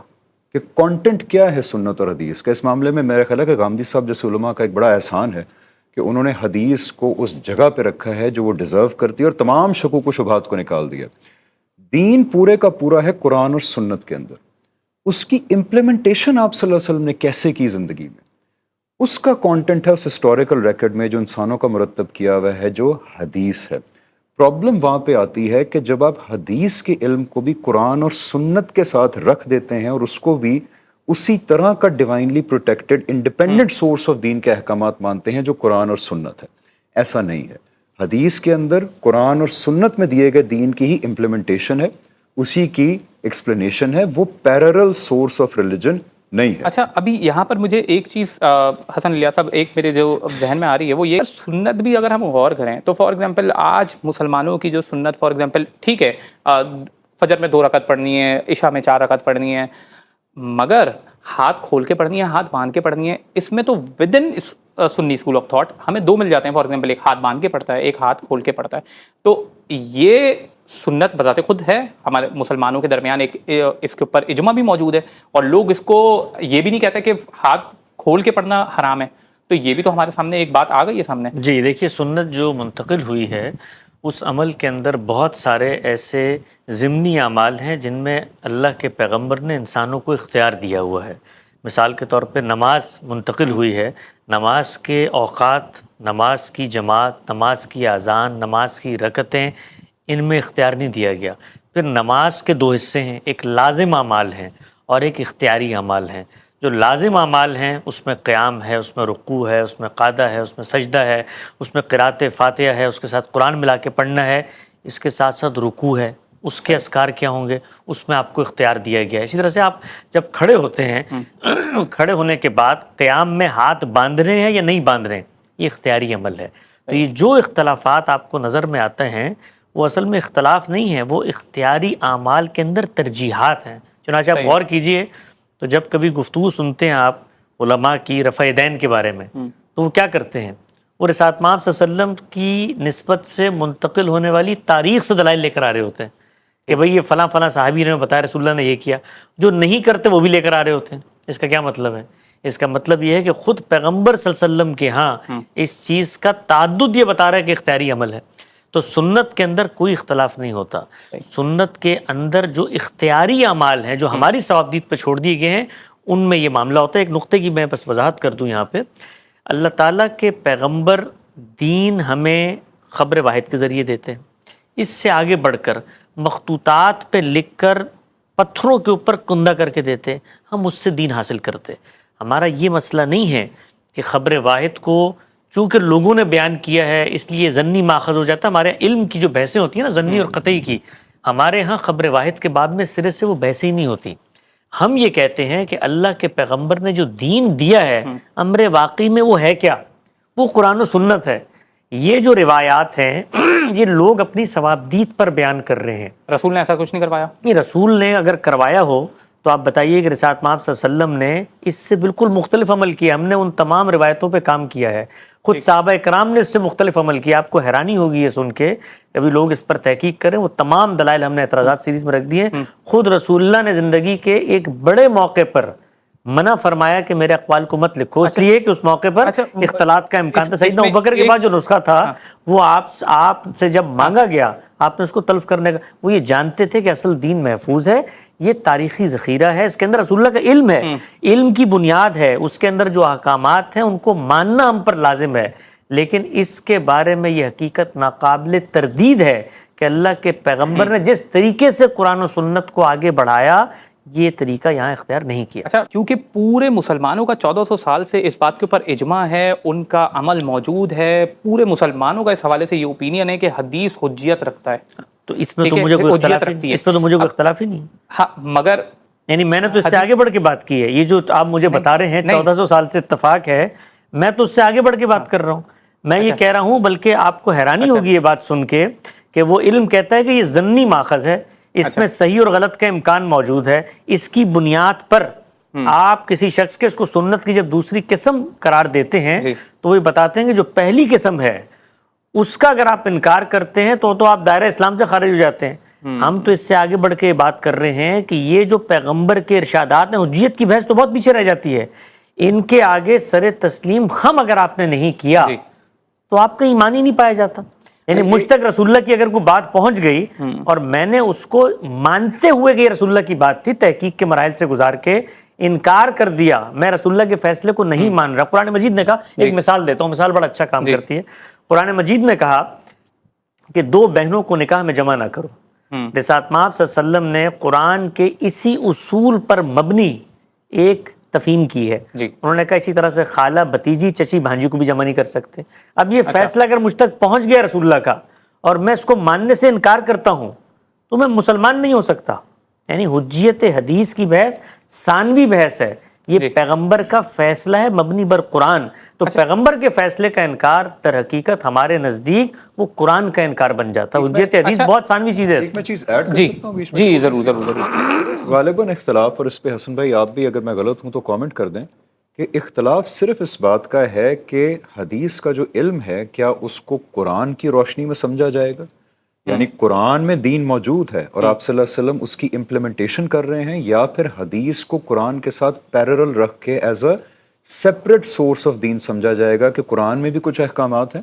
کہ کانٹینٹ کیا ہے سنت اور حدیث کا. اس معاملے میں میرا خیال ہے کہ غامدی صاحب جیسے علماء کا ایک بڑا احسان ہے کہ انہوں نے حدیث کو اس جگہ پہ رکھا ہے جو وہ ڈیزرو کرتی ہے اور تمام شکوک و شبہات کو نکال دیا. دین پورے کا پورا ہے قرآن اور سنت کے اندر، اس کی امپلیمنٹیشن آپ صلی اللہ علیہ وسلم نے کیسے کی زندگی میں، اس کا کانٹینٹ ہے اس ہسٹوریکل ریکارڈ میں جو انسانوں کا مرتب کیا ہوا ہے جو حدیث ہے. پرابلم وہاں پہ آتی ہے کہ جب آپ حدیث کے علم کو بھی قرآن اور سنت کے ساتھ رکھ دیتے ہیں اور اس کو بھی اسی طرح کا divinely protected independent source of دین کے احکامات مانتے ہیں جو قرآن اور سنت ہے. ایسا نہیں ہے. حدیث کے اندر قرآن اور سنت میں دیے گئے دین کی ہی امپلیمنٹیشن ہے، اسی کی ایکسپلینیشن ہے، وہ پیرلل سورس آف ریلیجن نہیں ہے. اچھا، ابھی یہاں پر مجھے ایک چیز حسن الیاس صاحب ایک میرے جو ذہن میں آ رہی ہے وہ یہ سنت بھی اگر ہم غور کریں تو فار ایگزامپل آج مسلمانوں کی جو سنت فار ایگزامپل ٹھیک ہے فجر میں 2 رکعت پڑھنی ہے، عشاء میں 4 رکعت پڑھنی ہے، مگر ہاتھ کھول کے پڑھنی ہے، ہاتھ باندھ کے پڑھنی ہے. اس میں تو within Sunni school of thought ہمیں 2 مل جاتے ہیں. فار ایگزامپل ایک ہاتھ باندھ کے پڑھتا ہے، ایک ہاتھ کھول کے پڑھتا ہے. تو یہ سنت بذات خود ہے، ہمارے مسلمانوں کے درمیان ایک اس کے اوپر اجماع بھی موجود ہے، اور لوگ اس کو یہ بھی نہیں کہتے کہ ہاتھ کھول کے پڑھنا حرام ہے. تو یہ بھی تو ہمارے سامنے ایک بات آ گئی ہے سامنے. جی دیکھیے، سنت جو منتقل ہوئی ہے اس عمل کے اندر بہت سارے ایسے ضمنی اعمال ہیں جن میں اللہ کے پیغمبر نے انسانوں کو اختیار دیا ہوا ہے. مثال کے طور پہ نماز منتقل ہوئی ہے، نماز کے اوقات، نماز کی جماعت، نماز کی اذان، نماز کی رکعتیں، ان میں اختیار نہیں دیا گیا. پھر نماز کے 2 حصے ہیں، ایک لازم اعمال ہیں اور ایک اختیاری اعمال ہیں. جو لازم اعمال ہیں اس میں قیام ہے، اس میں رکوع ہے، اس میں قعدہ ہے، اس میں سجدہ ہے، اس میں قرأت فاتحہ ہے، اس کے ساتھ قرآن ملا کے پڑھنا ہے، اس کے ساتھ ساتھ رکوع ہے، اس کے اذکار کیا ہوں گے اس میں آپ کو اختیار دیا گیا ہے. اسی طرح سے آپ جب کھڑے ہوتے ہیں کھڑے ہونے کے بعد قیام میں ہاتھ باندھ رہے ہیں یا نہیں باندھ رہے ہیں، یہ اختیاری عمل ہے. تو یہ جو اختلافات آپ کو نظر میں آتے ہیں وہ اصل میں اختلاف نہیں ہے، وہ اختیاری اعمال کے اندر ترجیحات ہیں. چنانچہ آپ غور کیجئے تو جب کبھی گفتگو سنتے ہیں آپ علماء کی رفع دین کے بارے میں تو وہ کیا کرتے ہیں، وہ رسالت مآب صلی اللہ علیہ وسلم کی نسبت سے منتقل ہونے والی تاریخ سے دلائل لے کر آ رہے ہوتے ہیں کہ بھئی یہ فلاں فلاں صحابی نے بتایا رسول اللہ نے یہ کیا. جو نہیں کرتے وہ بھی لے کر آ رہے ہوتے ہیں. اس کا کیا مطلب ہے؟ اس کا مطلب یہ ہے کہ خود پیغمبر صلی اللہ علیہ وسلم کے ہاں اس چیز کا تعدد یہ بتا رہا ہے کہ اختیاری عمل ہے. تو سنت کے اندر کوئی اختلاف نہیں ہوتا. سنت کے اندر جو اختیاری اعمال ہیں جو ہماری ثوابدید پہ چھوڑ دیے گئے ہیں ان میں یہ معاملہ ہوتا ہے. ایک نقطے کی میں بس وضاحت کر دوں یہاں پہ، اللہ تعالیٰ کے پیغمبر دین ہمیں خبر واحد کے ذریعے دیتے ہیں. اس سے آگے بڑھ کر مخطوطات پہ لکھ کر پتھروں کے اوپر کندہ کر کے دیتے، ہم اس سے دین حاصل کرتے. ہمارا یہ مسئلہ نہیں ہے کہ خبر واحد کو چونکہ لوگوں نے بیان کیا ہے اس لیے ضنی ماخذ ہو جاتا ہے. ہمارے علم کی جو بحثیں ہوتی ہیں نا ضنی اور قطعی کی، ہمارے ہاں خبر واحد کے بعد میں سرے سے وہ بحثیں ہی نہیں ہوتی. ہم یہ کہتے ہیں کہ اللہ کے پیغمبر نے جو دین دیا ہے امر واقعی میں وہ ہے کیا؟ وہ قرآن و سنت ہے. یہ جو روایات ہیں یہ لوگ اپنی ثوابدید پر بیان کر رہے ہیں. رسول نے ایسا کچھ نہیں کروایا؟ یہ رسول نے اگر کروایا ہو تو آپ بتائیے کہ رسالت مآب صلی اللہ علیہ وسلم نے اس سے بالکل مختلف عمل کیا. ہم نے ان تمام روایتوں پہ کام کیا ہے. خود صحابہ کرام نے اس سے مختلف عمل کیا. آپ کو حیرانی ہوگی یہ سن کے، ابھی لوگ اس پر تحقیق کریں. وہ تمام دلائل ہم نے اعتراضات سیریز میں رکھ دیے. خود رسول اللہ نے زندگی کے ایک بڑے موقع پر منع فرمایا کہ میرے اقوال کو مت لکھو، اس لیے کہ اس موقع پر اختلاط کا امکان تھا. سیدنا ابوبکر کے بعد جو نسخہ تھا وہ آپ سے جب مانگا گیا آپ نے اس کو تلف کرنے کا، وہ یہ جانتے تھے کہ اصل دین محفوظ ہے، یہ تاریخی ذخیرہ ہے، اس کے اندر رسول اللہ کا علم ہے، علم کی بنیاد ہے، اس کے اندر جو احکامات ہیں ان کو ماننا ہم پر لازم ہے. لیکن اس کے بارے میں یہ حقیقت ناقابل تردید ہے کہ اللہ کے پیغمبر نے جس طریقے سے قرآن و سنت کو آگے بڑھایا یہ طریقہ یہاں اختیار نہیں کیا. اچھا، کیونکہ پورے مسلمانوں کا 1400 سال سے اس بات کے اوپر اجماع ہے، ان کا عمل موجود ہے، پورے مسلمانوں کا اس حوالے سے یہ اوپینین ہے کہ حدیث حجیت رکھتا ہے، تو اس میں تو مجھے کوئی اختلاف ہی نہیں. ہاں مگر یعنی میں نے تو اس سے آگے بڑھ کے بات کی ہے. یہ جو آپ مجھے بتا رہے ہیں 1400 سال سے اتفاق ہے، میں تو اس سے آگے بڑھ کے بات کر رہا ہوں. میں یہ کہہ رہا ہوں بلکہ آپ کو حیرانی ہوگی یہ بات سن کے کہ وہ علم کہتا ہے کہ یہ ضنی ماخذ ہے، اس میں صحیح اور غلط کا امکان موجود ہے. اس کی بنیاد پر آپ کسی شخص کے اس کو سنت کی جب دوسری قسم قرار دیتے ہیں تو وہ بتاتے ہیں کہ جو پہلی قسم ہے اس کا اگر آپ انکار کرتے ہیں تو آپ دائرہ اسلام سے خارج ہو جاتے ہیں. ہم تو اس سے آگے بڑھ کے بات کر رہے ہیں کہ یہ جو پیغمبر کے ارشادات ہیں، حجیت کی بحث تو بہت پیچھے رہ جاتی ہے. ان کے آگے سر تسلیم خم اگر آپ نے نہیں کیا تو آپ کا ایمان ہی نہیں پایا جاتا. یعنی مجھ تک رسول اللہ کی اگر کوئی بات پہنچ گئی اور میں نے اس کو مانتے ہوئے کہ یہ رسول اللہ کی بات تھی، تحقیق کے مراحل سے گزار کے انکار کر دیا، میں رسول اللہ کے فیصلے کو نہیں مان رہا. قرآن مجید نے کہا، ایک مثال دیتا ہوں، مثال بڑا اچھا کام کرتی ہے. قرآن مجید نے کہا کہ دو بہنوں کو نکاح میں جمع نہ کرو. رسالت مآب صلی اللہ علیہ وسلم نے قرآن کے اسی اصول پر مبنی ایک تفہیم کی ہے. انہوں نے کہا اسی طرح سے خالہ بھتیجی چچی بھانجی کو بھی جمع نہیں کر سکتے. اب یہ فیصلہ اگر مجھ تک پہنچ گیا رسول اللہ کا اور میں اس کو ماننے سے انکار کرتا ہوں تو میں مسلمان نہیں ہو سکتا. یعنی حجیت حدیث کی بحث ثانوی بحث ہے، یہ پیغمبر کا فیصلہ ہے مبنی بر قرآن. تو پیغمبر کے فیصلے کا انکار در حقیقت ہمارے نزدیک وہ قرآن کا انکار بن جاتا ہے. حجیت حدیث بہت ثانوی چیز ہے. ایک میں چیز ایڈ کر سکتا ہوں بیچ میں؟ جی ضرور. غالباً اختلاف، اور اس پہ حسن بھائی آپ بھی اگر میں غلط ہوں تو کامنٹ کر دیں، کہ اختلاف صرف اس بات کا ہے کہ حدیث کا جو علم ہے کیا اس کو قرآن کی روشنی میں سمجھا جائے گا، یعنی قرآن میں دین موجود ہے اور آپ صلی اللہ علیہ وسلم اس کی امپلیمنٹیشن کر رہے ہیں، یا پھر حدیث کو قرآن کے ساتھ پیرل رکھ کے as a separate source of دین سمجھا جائے گا کہ قرآن میں بھی کچھ احکامات ہیں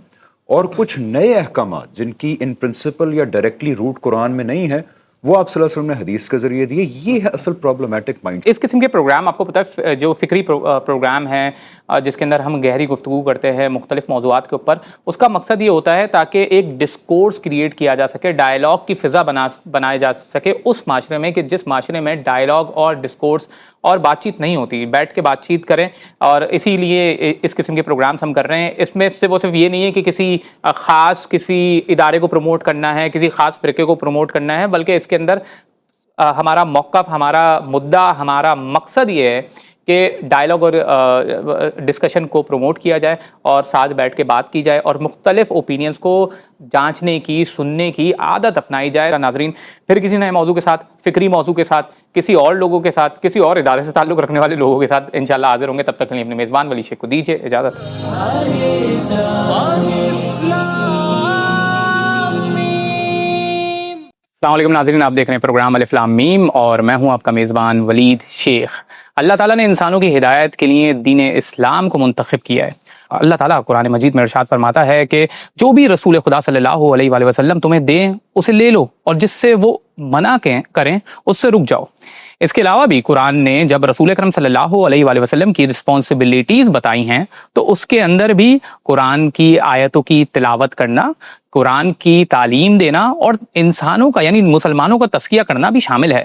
اور کچھ نئے احکامات جن کی ان پرنسپل یا ڈائریکٹلی روٹ قرآن میں نہیں ہے وہ آپ صلی اللہ علیہ وسلم نے حدیث کے ذریعے دیے. یہ ہے اصل پرابلمٹک مائنڈ. اس قسم کے پروگرام آپ کو پتہ ہے جو فکری پروگرام ہیں جس کے اندر ہم گہری گفتگو کرتے ہیں مختلف موضوعات کے اوپر، اس کا مقصد یہ ہوتا ہے تاکہ ایک ڈسکورس کریٹ کیا جا سکے، ڈائلاگ کی فضا بنایا جا سکے اس معاشرے میں کہ جس معاشرے میں ڈائلاگ اور ڈسکورس اور بات چیت نہیں ہوتی. بیٹھ کے بات چیت کریں، اور اسی لیے اس قسم کے پروگرامز ہم کر رہے ہیں. اس میں سے وہ صرف یہ نہیں ہے کہ کسی ادارے کو پروموٹ کرنا ہے، کسی خاص فرقے کو پروموٹ کرنا ہے، بلکہ اس کے اندر ہمارا موقف، ہمارا مدعا، ہمارا مقصد یہ ہے کہ ڈائلاگ اور ڈسکشن کو پروموٹ کیا جائے اور ساتھ بیٹھ کے بات کی جائے اور مختلف اوپینینز کو جانچنے کی، سننے کی عادت اپنائی جائے. ناظرین، پھر کسی نئے موضوع کے ساتھ، فکری موضوع کے ساتھ، کسی اور لوگوں کے ساتھ، کسی اور ادارے سے تعلق رکھنے والے لوگوں کے ساتھ انشاءاللہ حاضر ہوں گے. تب تک کے لیے اپنے میزبان ولی شیخ کو دیجیے اجازت. السلام علیکم ناظرین، آپ دیکھ رہے ہیں پروگرام الف لام میم اور میں ہوں آپ کا میزبان ولید شیخ. اللہ تعالیٰ نے انسانوں کی ہدایت کے لیے دین اسلام کو منتخب کیا ہے. اللہ تعالیٰ قرآن مجید میں ارشاد فرماتا ہے کہ جو بھی رسول خدا صلی اللہ علیہ وآلہ وسلم تمہیں دیں اسے لے لو، اور جس سے وہ منع کریں اس سے رک جاؤ. اس کے علاوہ بھی قرآن نے جب رسول اکرم صلی اللہ علیہ وآلہ وسلم کی رسپانسبلٹیز بتائی ہیں تو اس کے اندر بھی قرآن کی آیتوں کی تلاوت کرنا، قرآن کی تعلیم دینا اور انسانوں کا یعنی مسلمانوں کا تزکیہ کرنا بھی شامل ہے.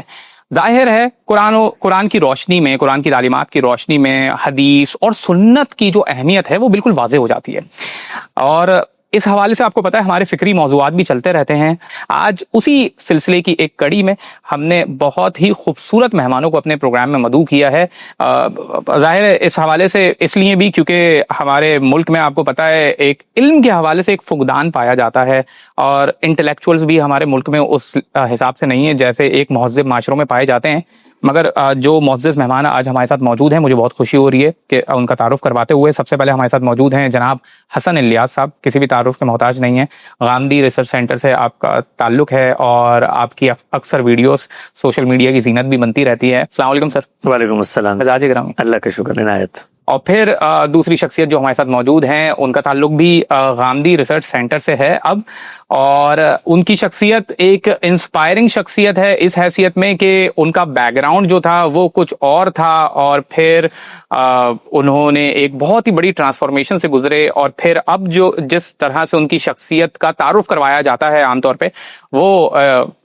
ظاہر ہے قرآن کی روشنی میں، قرآن کی تعلیمات کی روشنی میں حدیث اور سنت کی جو اہمیت ہے وہ بالکل واضح ہو جاتی ہے. اور اس حوالے سے آپ کو پتہ ہے ہمارے فکری موضوعات بھی چلتے رہتے ہیں. آج اسی سلسلے کی ایک کڑی میں ہم نے بہت ہی خوبصورت مہمانوں کو اپنے پروگرام میں مدعو کیا ہے. ظاہر ہے اس حوالے سے اس لیے بھی کیونکہ ہمارے ملک میں آپ کو پتہ ہے ایک علم کے حوالے سے ایک فقدان پایا جاتا ہے، اور انٹلیکچوئلز بھی ہمارے ملک میں اس حساب سے نہیں ہیں جیسے ایک مہذب معاشروں میں پائے جاتے ہیں. مگر جو معزز مہمان آج ہمارے ساتھ موجود ہیں، مجھے بہت خوشی ہو رہی ہے کہ ان کا تعارف کرواتے ہوئے سب سے پہلے ہمارے ساتھ موجود ہیں جناب حسن الیاس صاحب. کسی بھی تعارف کے محتاج نہیں ہیں. غامدی ریسرچ سینٹر سے آپ کا تعلق ہے اور آپ کی اکثر ویڈیوز سوشل میڈیا کی زینت بھی بنتی رہتی ہے. السلام علیکم سر. وعلیکم السلام. مزاج گرامی. اللہ کا شکر عنایت. اور پھر دوسری شخصیت جو ہمارے ساتھ موجود ہیں ان کا تعلق بھی غامدی ریسرچ سینٹر سے ہے اب، اور ان کی شخصیت ایک انسپائرنگ شخصیت ہے اس حیثیت میں کہ ان کا بیک گراؤنڈ جو تھا وہ کچھ اور تھا، اور پھر انہوں نے ایک بہت ہی بڑی ٹرانسفارمیشن سے گزرے، اور پھر اب جو جس طرح سے ان کی شخصیت کا تعارف کروایا جاتا ہے عام طور پہ وہ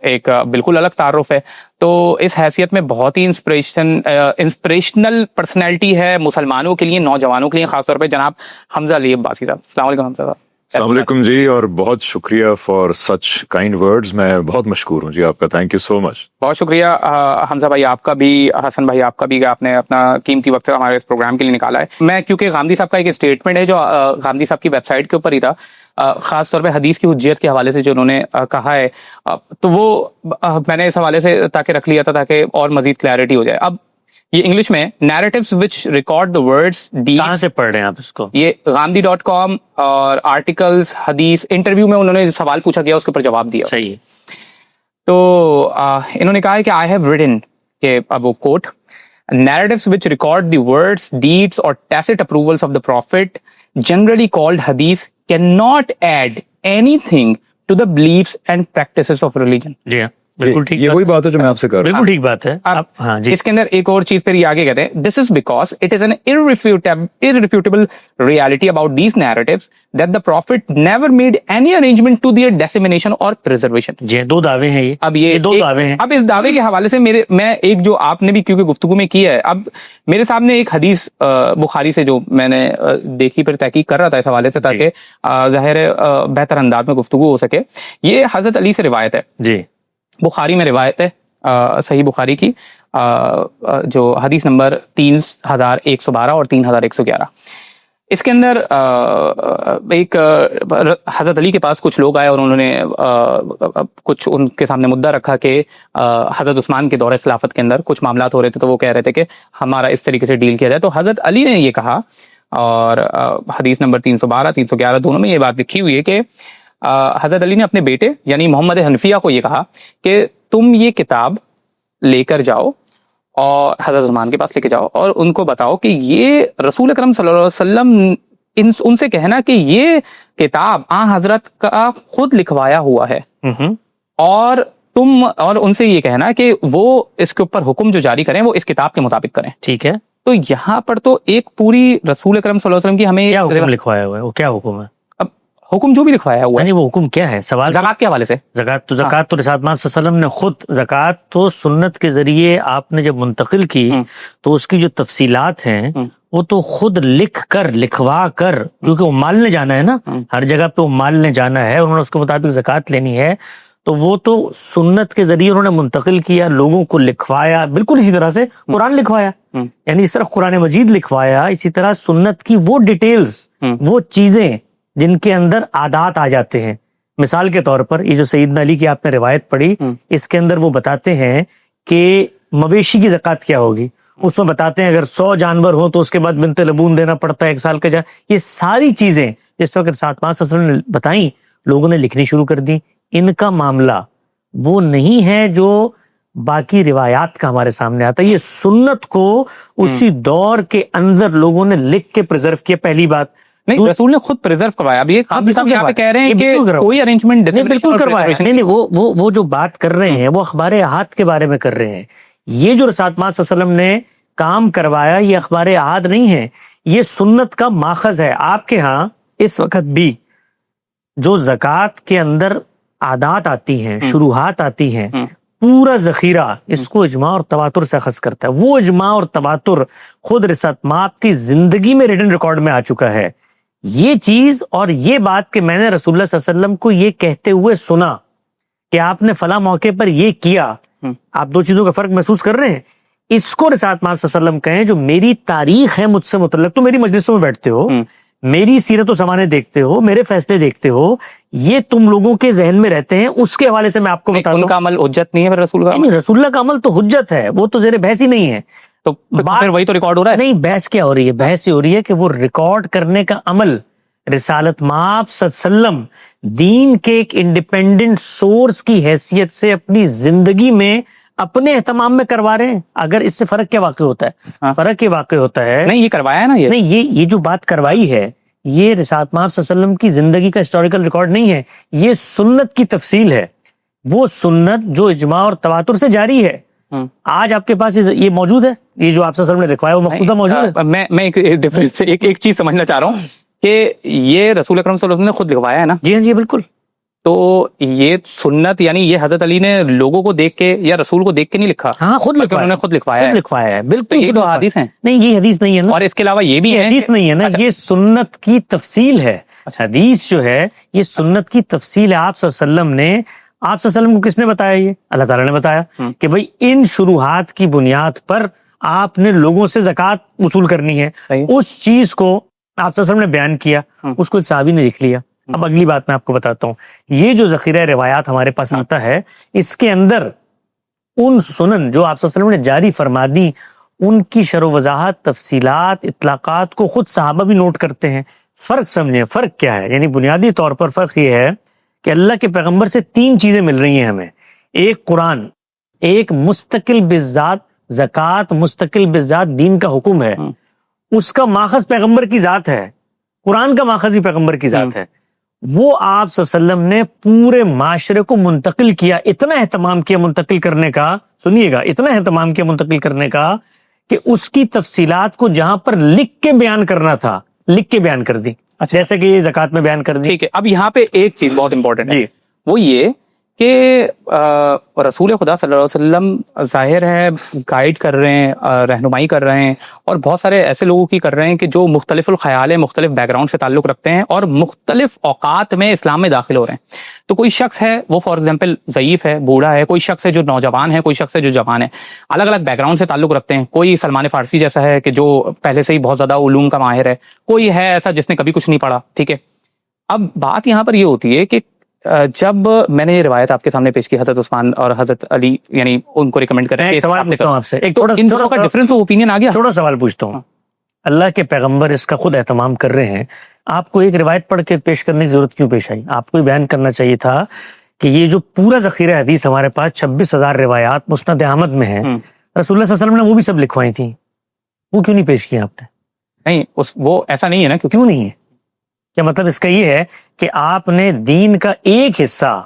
ایک بالکل الگ تعارف ہے. تو اس حیثیت میں بہت ہی انسپریشنل پرسنالٹی ہے مسلمانوں کے لیے، نوجوانوں کے لیے خاص طور پہ جناب حمزہ علی عباسی صاحب. السلام علیکم حمزہ صاحب. السلام علیکم جی، اور بہت شکریہ فار سچ کائنڈ ورڈز. میں بہت مشکور ہوں جی آپ کا. تھینک یو سو مچ. بہت شکریہ حمزہ بھائی آپ کا بھی، حسن بھائی آپ کا بھی، کہ آپ نے اپنا قیمتی وقت ہمارے اس پروگرام کے لیے نکالا ہے. میں کیونکہ غامدی صاحب کا ایک اسٹیٹمنٹ ہے جو غامدی صاحب کی ویب سائٹ کے اوپر ہی تھا، خاص طور پہ حدیث کی حجیت کے حوالے سے جو انہوں نے کہا ہے، تو وہ میں نے اس حوالے سے تاکہ رکھ لیا تھا تاکہ اور مزید کلیئرٹی ہو جائے. اب یہ انگلش میں نیریٹیوز وچ ریکارڈ دی ورڈز. کہاں سے پڑھ رہے ہیں آپ اس کو؟ یہ غامدی.com اور آرٹیکلز، حدیث، انٹرویو میں انہوں نے سوال پوچھا گیا اس کے اوپر جواب دیا. صحیح. تو انہوں نے کہا ہے کہ آئی ہیو ریٹن، کہ اب وہ کوٹ، narratives which record the words, deeds or tacit approvals of the prophet, generally called hadith, cannot add anything to the beliefs and practices of religion. جی ہاں بالکل ٹھیک. یہ وہی بات ہے جو میں آپ سے کر رہا ہوں. بالکل ٹھیک بات ہے. ہاں جی. اس کے اندر ایک اور چیز پھر یہ آگے کہتے ہیں، this is because it is an irrefutable reality about these narratives that the prophet never made any arrangement to their dissemination or preservation. جی دو دعوے ہیں یہ. اب یہ دو دعوے ہیں. اب اس دعوے کے حوالے سے میں ایک جو آپ نے بھی کیونکہ گفتگو میں کی ہے، اب میرے سامنے ایک حدیث بخاری سے جو میں نے دیکھی پھر تحقیق کر رہا تھا اس حوالے سے تاکہ ظاہر بہتر انداز میں گفتگو ہو سکے. یہ حضرت علی سے روایت ہے. جی بخاری میں روایت ہے، صحیح بخاری کی جو حدیث نمبر 3112 اور 3111. اس کے اندر ایک حضرت علی کے پاس کچھ لوگ آئے اور انہوں نے کچھ ان کے سامنے مدعا رکھا کہ حضرت عثمان کے دور خلافت کے اندر کچھ معاملات ہو رہے تھے، تو وہ کہہ رہے تھے کہ ہمارا اس طریقے سے ڈیل کیا جائے. تو حضرت علی نے یہ کہا، اور حدیث نمبر 312 311 دونوں میں یہ بات لکھی ہوئی ہے کہ حضرت علی نے اپنے بیٹے یعنی محمد حنفیہ کو یہ کہا کہ تم یہ کتاب لے کر جاؤ اور حضرت عثمان کے پاس لے کے جاؤ اور ان کو بتاؤ کہ یہ رسول اکرم صلی اللہ علیہ وسلم ان سے کہنا کہ یہ کتاب حضرت کا خود لکھوایا ہوا ہے، اور تم اور ان سے یہ کہنا کہ وہ اس کے اوپر حکم جو جاری کریں وہ اس کتاب کے مطابق کریں. ٹھیک ہے. تو یہاں پر تو ایک پوری رسول اکرم صلی اللہ علیہ وسلم کی ہمیں کیا حکم لکھوایا ہوا ہے؟ وہ کیا حکم ہے؟ حکم جو بھی لکھوایا ہوا ہے وہ حکم کیا ہے؟ سوال زکات کے حوالے سے. زکات تو رسالت مآب صلی اللہ علیہ وسلم نے خود، زکات تو سنت کے ذریعے آپ نے جب منتقل کی تو اس کی جو تفصیلات ہیں وہ تو خود لکھوا کر، کیونکہ عمال نے جانا ہے نا، ہر جگہ پہ عمال نے جانا ہے، انہوں نے اس کے مطابق زکات لینی ہے، تو وہ تو سنت کے ذریعے انہوں نے منتقل کیا، لوگوں کو لکھوایا. بالکل اسی طرح سے قرآن لکھوایا، یعنی اس طرح قرآن مجید لکھوایا، اسی طرح سنت کی وہ ڈیٹیلز، وہ چیزیں جن کے اندر عادات آ جاتے ہیں. مثال کے طور پر یہ جو سیدنا علی کی آپ نے روایت پڑھی، اس کے اندر وہ بتاتے ہیں کہ مویشی کی زکات کیا ہوگی. اس میں بتاتے ہیں اگر 100 جانور ہو تو اس کے بعد بنت لبون دینا پڑتا ہے 1 سال کا یہ ساری چیزیں جس وقت رسالت مآب صلی اللہ علیہ وسلم نے بتائیں، لوگوں نے لکھنی شروع کر دی. ان کا معاملہ وہ نہیں ہے جو باقی روایات کا ہمارے سامنے آتا ہے، یہ سنت کو اسی دور کے اندر لوگوں نے لکھ کے پریزرو کیا. پہلی بات نہیں، رسول نے خود پریزرو کروایا. اب یہ کہہ رہے ہیں کہ کوئی ارینجمنٹ بالکل کروایا نہیں. وہ جو بات کر رہے ہیں وہ اخبار احاد کے بارے میں کر رہے ہیں. یہ جو رسالت مآب صلی اللہ علیہ وسلم نے کام کروایا یہ اخبار احاد نہیں ہے، یہ سنت کا ماخذ ہے. آپ کے ہاں اس وقت بھی جو زکوٰۃ کے اندر عادات آتی ہیں، شروحات آتی ہیں، پورا ذخیرہ اس کو اجماع اور تواتر سے اخذ کرتا ہے. وہ اجماع اور تواتر خود رسالت مآب کی زندگی میں ریٹن ریکارڈ میں آ چکا ہے. یہ چیز اور یہ بات کہ میں نے رسول اللہ صلی اللہ علیہ وسلم کو یہ کہتے ہوئے سنا کہ آپ نے فلاں موقع پر یہ کیا, آپ دو چیزوں کا فرق محسوس کر رہے ہیں. اس کو رسالت مآب صلی اللہ علیہ وسلم کہیں جو میری تاریخ ہے مجھ سے متعلق, تو میری مجلسوں میں بیٹھتے ہو, میری سیرت و سمانے دیکھتے ہو, میرے فیصلے دیکھتے ہو, یہ تم لوگوں کے ذہن میں رہتے ہیں, اس کے حوالے سے میں آپ کو بتاتا ہوں. ان کا عمل حجت نہیں ہے پھر رسول کا؟ نہیں, رسول اللہ کا عمل تو حجت ہے, وہ تو زیر بحث ہی نہیں ہے. تو پھر وہی تو ریکارڈ ہو رہا ہے. نہیں, بحث کیا ہو رہی ہے؟ بحث یہ ہو رہی ہے کہ وہ ریکارڈ کرنے کا عمل رسالت مآب صلی اللہ علیہ وسلم دین کے ایک انڈیپینڈنٹ سورس کی حیثیت سے اپنی زندگی میں اپنے اہتمام میں کروا رہے ہیں. اگر اس سے فرق کیا واقع ہوتا ہے؟ فرق یہ واقع ہوتا ہے, نہیں یہ کروایا ہے نا, نہیں یہ جو بات کروائی ہے یہ رسالت مآب صلی اللہ علیہ وسلم کی زندگی کا ہسٹوریکل ریکارڈ نہیں ہے, یہ سنت کی تفصیل ہے. وہ سنت جو اجماع اور تواتر سے جاری ہے. آج آپ کے پاس یہ موجود ہے, یہ جو آپ صلی اللہ علیہ وسلم نے لکھوایا وہ مخطوطہ موجود ہے. میں ایک چیز سمجھنا چاہ رہا ہوں کہ یہ رسول اکرم صلی اللہ علیہ وسلم نے خود لکھوایا ہے نا. جی ہاں, جی بالکل. تو یہ سنت یعنی یہ حضرت علی نے لوگوں کو دیکھ کے یا رسول کو دیکھ کے نہیں لکھا. ہاں, خود انہوں نے خود لکھوایا ہے. بالکل. یہ تو حدیث ہیں. نہیں, یہ حدیث نہیں ہے نا, اور اس کے علاوہ یہ بھی ہے حدیث نہیں ہے نا, یہ سنت کی تفصیل ہے. حدیث جو ہے یہ سنت کی تفصیل ہے. آپ صلی اللہ علیہ وسلم نے, آپ صلی اللہ علیہ وسلم کو کس نے بتایا؟ یہ اللہ تعالیٰ نے بتایا کہ بھائی ان شروحات کی بنیاد پر آپ نے لوگوں سے زکوٰۃ وصول کرنی ہے. اس چیز کو آپ صلی اللہ علیہ وسلم نے بیان کیا, اس کو ایک صحابی نے لکھ لیا. اب اگلی بات میں آپ کو بتاتا ہوں, یہ جو ذخیرہ روایات ہمارے پاس آتا ہے اس کے اندر ان سنن جو آپ صلی اللہ علیہ وسلم نے جاری فرما دی ان کی شرح و وضاحت, تفصیلات, اطلاقات کو خود صحابہ بھی نوٹ کرتے ہیں. فرق سمجھیں, فرق کیا ہے؟ یعنی بنیادی طور پر فرق یہ ہے کہ اللہ کے پیغمبر سے تین چیزیں مل رہی ہیں ہمیں. ایک قرآن, ایک مستقل بذات زکوٰۃ, مستقل بذات دین کا حکم ہے, اس کا ماخذ پیغمبر کی ذات ہے. قرآن کا ماخذ بھی پیغمبر کی ذات ہے. وہ آپ صلی اللہ علیہ وسلم نے پورے معاشرے کو منتقل کیا, اتنا اہتمام کیا منتقل کرنے کا, سنیے گا, اتنا اہتمام کیا منتقل کرنے کا کہ اس کی تفصیلات کو جہاں پر لکھ کے بیان کرنا تھا لکھ کے بیان کر دی. جیسے کہ یہ زکوٰۃ میں بیان کر دی. ٹھیک ہے. اب یہاں پہ ایک چیز بہت امپورٹنٹ ہے, وہ یہ کہ رسول خدا صلی اللہ علیہ وسلم ظاہر ہے گائیڈ کر رہے ہیں, رہنمائی کر رہے ہیں, اور بہت سارے ایسے لوگوں کی کر رہے ہیں کہ جو مختلف الخیال ہے, مختلف بیک گراؤنڈ سے تعلق رکھتے ہیں اور مختلف اوقات میں اسلام میں داخل ہو رہے ہیں. تو کوئی شخص ہے وہ فار ایگزامپل ضعیف ہے, بوڑھا ہے, کوئی شخص ہے جو نوجوان ہے, کوئی شخص ہے جو جوان ہے, الگ الگ بیک گراؤنڈ سے تعلق رکھتے ہیں. کوئی سلمان فارسی جیسا ہے کہ جو پہلے سے ہی بہت زیادہ علوم کا ماہر ہے, کوئی ہے ایسا جس نے کبھی کچھ نہیں پڑھا. ٹھیک ہے. اب بات یہاں پر یہ ہوتی ہے کہ جب میں نے یہ روایت آپ کے سامنے پیش کی, حضرت عثمان اور حضرت علی یعنی ان کو ریکمینڈ کریں, ایک سوال پوچھتا ہوں آپ سے, ایک ان دونوں کا ڈفرنس آف اوپینین آ گیا. چھوٹا سوال پوچھتا ہوں. اللہ کے پیغمبر اس کا خود اہتمام کر رہے ہیں, آپ کو ایک روایت پڑھ کے پیش کرنے کی ضرورت کیوں پیش آئی؟ آپ کو یہ بیان کرنا چاہیے تھا کہ یہ جو پورا ذخیرہ حدیث ہمارے پاس 26,000 روایات مسند احمد میں ہیں, رسول اللہ صلی اللہ علیہ وسلم نے وہ بھی سب لکھوائی تھیں, وہ کیوں نہیں پیش کیا آپ نے؟ نہیں, وہ ایسا نہیں ہے نا. کیوں نہیں ہے؟ کیا مطلب اس کا یہ ہے کہ آپ نے دین کا ایک حصہ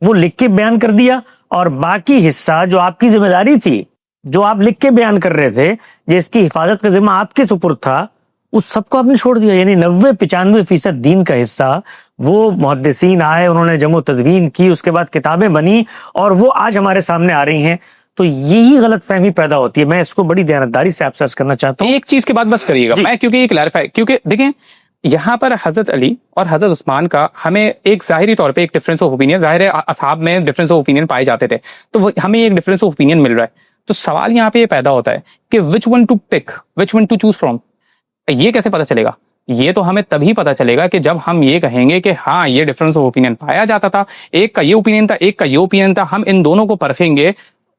وہ لکھ کے بیان کر دیا اور باقی حصہ جو آپ کی ذمہ داری تھی, جو آپ لکھ کے بیان کر رہے تھے, جس کی حفاظت کا ذمہ آپ کے سپرد تھا, اس سب کو آپ نے چھوڑ دیا؟ یعنی 90-95% دین کا حصہ وہ محدثین آئے, انہوں نے جمع و تدوین کی, اس کے بعد کتابیں بنی اور وہ آج ہمارے سامنے آ رہی ہیں. تو یہی غلط فہمی پیدا ہوتی ہے. میں اس کو بڑی دیانتداری سے آپ سے عرض کرنا چاہتا ہوں. ایک چیز کے بعد بس کریے گا میں, کیونکہ یہ کلیریفائی, کیونکہ دیکھیں یہاں پر حضرت علی اور حضرت عثمان کا ہمیں ایک ظاہری طور پہ ایک ڈفرینس آف اوپینین, ظاہر ہے اصحاب میں ڈفرینس آف اوپینین پائے جاتے تھے, تو ہمیں ایک ڈفرینس آف اوپینین مل رہا ہے. تو سوال یہاں پہ یہ پیدا ہوتا ہے کہ which one to pick, which one to choose from. یہ کیسے پتہ چلے گا؟ یہ تو ہمیں تبھی پتہ چلے گا کہ جب ہم یہ کہیں گے کہ ہاں یہ ڈفرینس آف اوپینین پایا جاتا تھا, ایک کا یہ اوپینین تھا, ایک کا یہ اوپینین تھا. ہم ان دونوں کو پرکھیں گے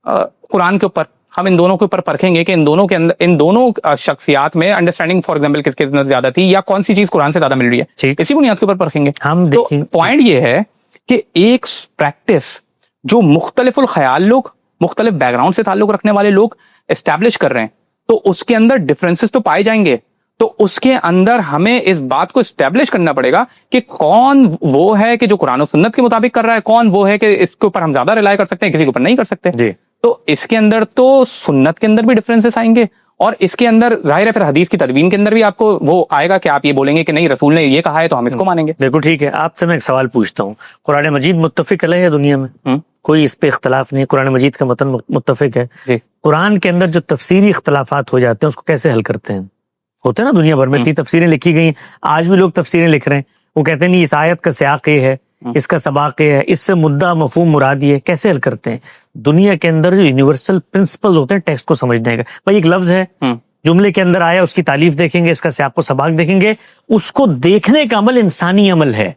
قرآن کے اوپر, ہم ان دونوں کے اوپر پرکھیں گے کہ ان دونوں کے اندر, ان دونوں شخصیات میں انڈرسٹینڈنگ فار ایگزامپل کس کے اندر زیادہ تھی یا کون سی چیز قرآن سے زیادہ مل رہی ہے, اسی بنیاد کے اوپر پرکھیں گے ہم. تو پوائنٹ یہ ہے کہ ایک پریکٹس جو مختلف الخیال لوگ, مختلف بیک گراؤنڈ سے تعلق رکھنے والے لوگ اسٹیبلش کر رہے ہیں, تو اس کے اندر ڈفرینسز تو پائے جائیں گے. تو اس کے اندر ہمیں اس بات کو اسٹیبلش کرنا پڑے گا کہ کون وہ ہے کہ جو قرآن و سنت کے مطابق کر رہا ہے, کون وہ ہے کہ اس کے اوپر ہم زیادہ ریلائی کر سکتے ہیں, کسی کے اوپر نہیں کر سکتے. تو اس کے اندر تو سنت کے اندر بھی ڈفرینسز آئیں گے اور اس کے اندر ظاہر ہے پھر حدیث کی تدوین کے اندر بھی آپ کو وہ آئے گا کہ آپ یہ بولیں گے کہ نہیں رسول نے یہ کہا ہے تو ہم اس کو مانیں گے. دیکھو ٹھیک ہے، آپ سے میں ایک سوال پوچھتا ہوں، قرآن مجید متفق علیہ ہے دنیا میں؟ کوئی اس پہ اختلاف نہیں، قرآن مجید کا متن متفق ہے. جی. قرآن کے اندر جو تفسیری اختلافات ہو جاتے ہیں اس کو کیسے حل کرتے ہیں؟ ہوتے ہیں نا دنیا بھر میں 30 تفسیریں لکھی گئی، آج بھی لوگ تفسیریں لکھ رہے ہیں، وہ کہتے ہیں نہیں اس آیت کا سیاق یہ ہے، اس کا سباق یہ ہے، اس سے مدعا مفہوم مراد یہ ہے. کیسے حل کرتے ہیں؟ دنیا کے اندر جو یونیورسل پرنسپل ہوتے ہیں ٹیکسٹ کو سمجھنے کا، بھائی ایک لفظ ہے جملے کے اندر آیا، اس کی تعلیف دیکھیں گے، اس کا سیاق و سباق دیکھیں گے، اس کو دیکھنے کا عمل انسانی عمل ہے.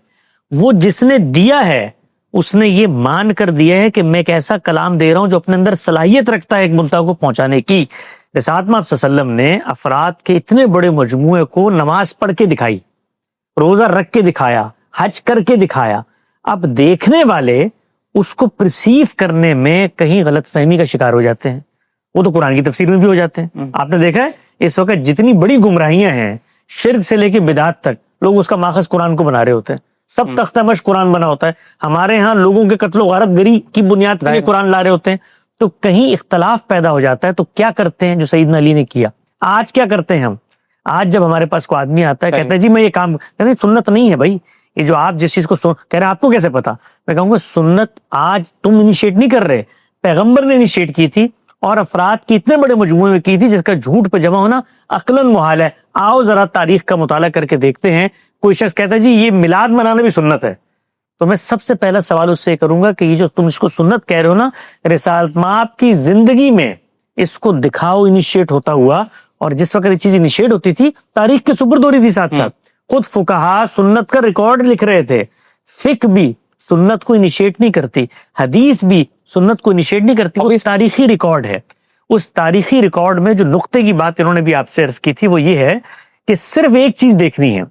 وہ جس نے دیا ہے اس نے یہ مان کر دیا ہے کہ میں ایک ایسا کلام دے رہا ہوں جو اپنے اندر صلاحیت رکھتا ہے ایک مدعا کو پہنچانے کی. رسالت میں آپ صلی اللہ علیہ وسلم نے افراد کے اتنے بڑے مجموعے کو نماز پڑھ کے دکھائی، روزہ رکھ کے دکھایا، حج کر کے دکھایا. اب دیکھنے والے اس کو پرسیو کرنے میں کہیں غلط فہمی کا شکار ہو جاتے ہیں، وہ تو قرآن کی تفسیر میں بھی ہو جاتے ہیں. آپ نے دیکھا ہے اس وقت جتنی بڑی گمراہیاں ہیں، شرک سے لے کے بدعت تک، لوگ اس کا ماخذ قرآن کو بنا رہے ہوتے ہیں. سب تختہ مشق قرآن بنا ہوتا ہے. ہمارے ہاں لوگوں کے قتل و غارت گری کی بنیاد پر قرآن لا رہے ہوتے ہیں. تو کہیں اختلاف پیدا ہو جاتا ہے تو کیا کرتے ہیں جو سیدنا علی نے کیا؟ آج کیا کرتے ہیں ہم؟ آج جب ہمارے پاس کوئی آدمی آتا ہے کہتا ہے جی میں یہ کام، کہتے ہیں سنت نہیں ہے بھائی، یہ جو آپ جس چیز کو کہہ رہے ہیں آپ کو کیسے پتا؟ میں کہوں گا سنت آج تم انیشیٹ نہیں کر رہے، پیغمبر نے انیشیٹ کی تھی اور افراد کی اتنے بڑے مجموعے میں کی تھی جس کا جھوٹ پہ جمع ہونا عقلاً محال ہے. آؤ ذرا تاریخ کا مطالعہ کر کے دیکھتے ہیں. کوئی شخص کہتا ہے جی یہ میلاد منانا بھی سنت ہے، تو میں سب سے پہلا سوال اس سے کروں گا کہ یہ جو تم اس کو سنت کہہ رہے ہو نا، رسالت مآب کی زندگی میں اس کو دکھاؤ انیشیٹ ہوتا ہوا. اور جس وقت یہ چیز انیشیٹ ہوتی تھی تاریخ کے سپرد ہو رہی تھی، ساتھ ساتھ خود فقہا سنت کا ریکارڈ لکھ رہے تھے. فقہ بھی سنت کو انیشیٹ نہیں کرتی، حدیث بھی سنت کو انیشیٹ نہیں کرتی، وہ تاریخی ریکارڈ ہے. اس تاریخی ریکارڈ میں جو نقطے کی بات انہوں نے بھی آپ سے عرض کی تھی وہ یہ ہے کہ صرف ایک چیز دیکھنی ہے.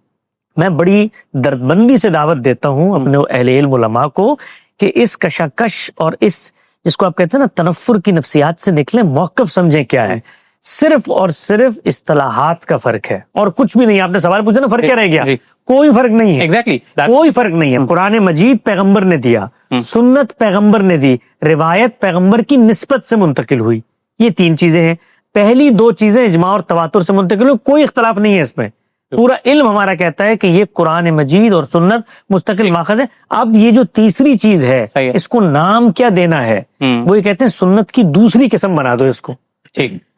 میں بڑی دردمندی سے دعوت دیتا ہوں اپنے اہل علم علماء کو کہ اس کشاکش اور اس جس کو آپ کہتے ہیں نا تنفر کی نفسیات سے نکلیں، موقف سمجھیں کیا ہے. صرف اور صرف اصطلاحات کا فرق ہے اور کچھ بھی نہیں. آپ نے سوال پوچھا نا فرق کیا رہ گیا؟ کوئی فرق نہیں ہے. ایگزیکٹلی کوئی فرق نہیں ہے. قرآن مجید پیغمبر نے دیا، سنت پیغمبر نے دی، روایت پیغمبر کی نسبت سے منتقل ہوئی. یہ 3 چیزیں ہیں. پہلی 2 چیزیں اجماع اور تواتر سے منتقل ہوئی، کوئی اختلاف نہیں ہے اس میں. پورا علم ہمارا کہتا ہے کہ یہ قرآن مجید اور سنت مستقل ماخذ ہے. اب یہ جو تیسری چیز ہے اس کو نام کیا دینا ہے، وہ یہ کہتے ہیں سنت کی دوسری قسم بنا دو اس کو.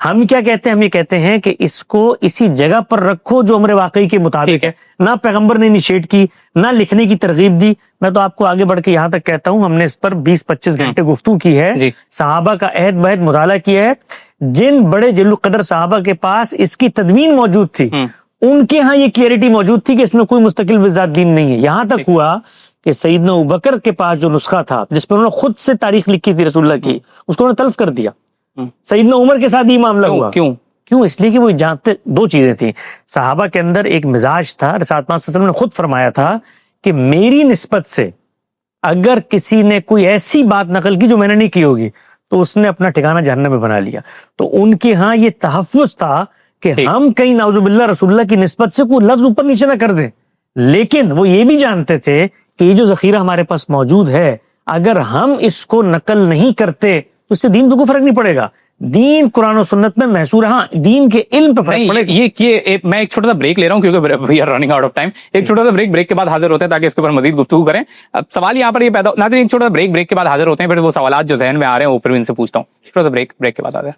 ہم کیا کہتے ہیں؟ ہم یہ کہتے ہیں کہ اس کو اسی جگہ پر رکھو جو امر واقعی کے مطابق ہے. نہ پیغمبر نے انیشیٹ کی، نہ لکھنے کی ترغیب دی. میں تو آپ کو آگے بڑھ کے یہاں تک کہتا ہوں ہم نے اس پر 20-25 گھنٹے گفتگو کی ہے، صحابہ کا عہد بہد مطالعہ کیا ہے. جن بڑے جلیل القدر صحابہ کے پاس اس کی تدوین موجود تھی ان کے ہاں یہ کلیئرٹی موجود تھی کہ اس میں کوئی مستقل بذات دین نہیں ہے. یہاں تک ہوا کہ سیدنا ابوبکر کے پاس جو نسخہ تھا جس پہ انہوں نے خود سے تاریخ لکھی تھی رسول اللہ کی، اس کو انہوں نے تلف کر دیا. سیدنا عمر کے ساتھ یہ معاملہ ہوا. کیوں؟ اس لیے کہ وہ جانتے 2 چیزیں تھیں. صحابہ کے اندر ایک مزاج تھا، رسالت پاک صلی اللہ علیہ وسلم نے خود فرمایا تھا کہ میری نسبت سے اگر کسی نے کوئی ایسی بات نقل کی جو میں نے نہیں کی ہوگی تو اس نے اپنا ٹھکانہ جہنم میں بنا لیا. تو ان کے ہاں یہ تحفظ تھا کہ ہم کہیں نعوذ باللہ رسول اللہ کی نسبت سے کوئی لفظ اوپر نیچے نہ کر دیں. لیکن وہ یہ بھی جانتے تھے کہ یہ جو ذخیرہ ہمارے پاس موجود ہے اگر ہم اس کو نقل نہیں کرتے تو اس سے دین کو کوئی فرق نہیں پڑے گا. دین قرآن و سنت میں محصور ہے. ہاں دین کے علم پہ فرق پڑے گا. میں ایک چھوٹا سا بریک لے رہا ہوں کیونکہ we are running out of time. ایک چھوٹا سا بریک کے بعد حاضر ہوتے ہیں تاکہ اس کے اوپر مزید گفتگو کریں. اب سوال یہاں پر یہ پیدا ناظرین ایک چھوٹا سا بریک کے بعد حاضر ہوتے ہیں، پھر وہ سوالات جو ذہن میں آ رہے ہیں اوپر ان سے پوچھتا ہوں. چھوٹا سا بریک کے بعد حاضر.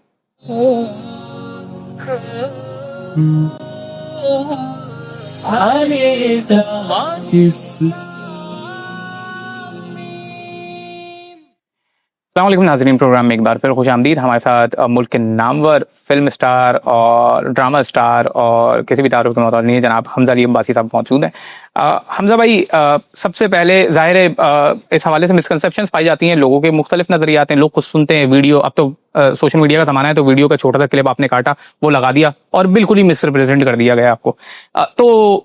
السلام علیکم ناظرین، پروگرام میں ایک بار پھر خوش آمدید. ہمارے ساتھ ملک کے نامور فلم اسٹار اور ڈرامہ اسٹار اور کسی بھی تعارف کے محتاج نہیں ہے جناب حمزہ علی عباسی صاحب موجود ہیں. حمزہ بھائی، سب سے پہلے ظاہر ہے اس حوالے سے مسکنسیپشنز پائی جاتی ہیں، لوگوں کے مختلف نظریات ہیں، لوگ کچھ سنتے ہیں ویڈیو. اب تو سوشل میڈیا کا زمانہ ہے تو ویڈیو کا چھوٹا سا کلپ آپ نے کاٹا، وہ لگا دیا اور بالکل ہی مس ریپرزینٹ کر دیا گیا آپ کو. تو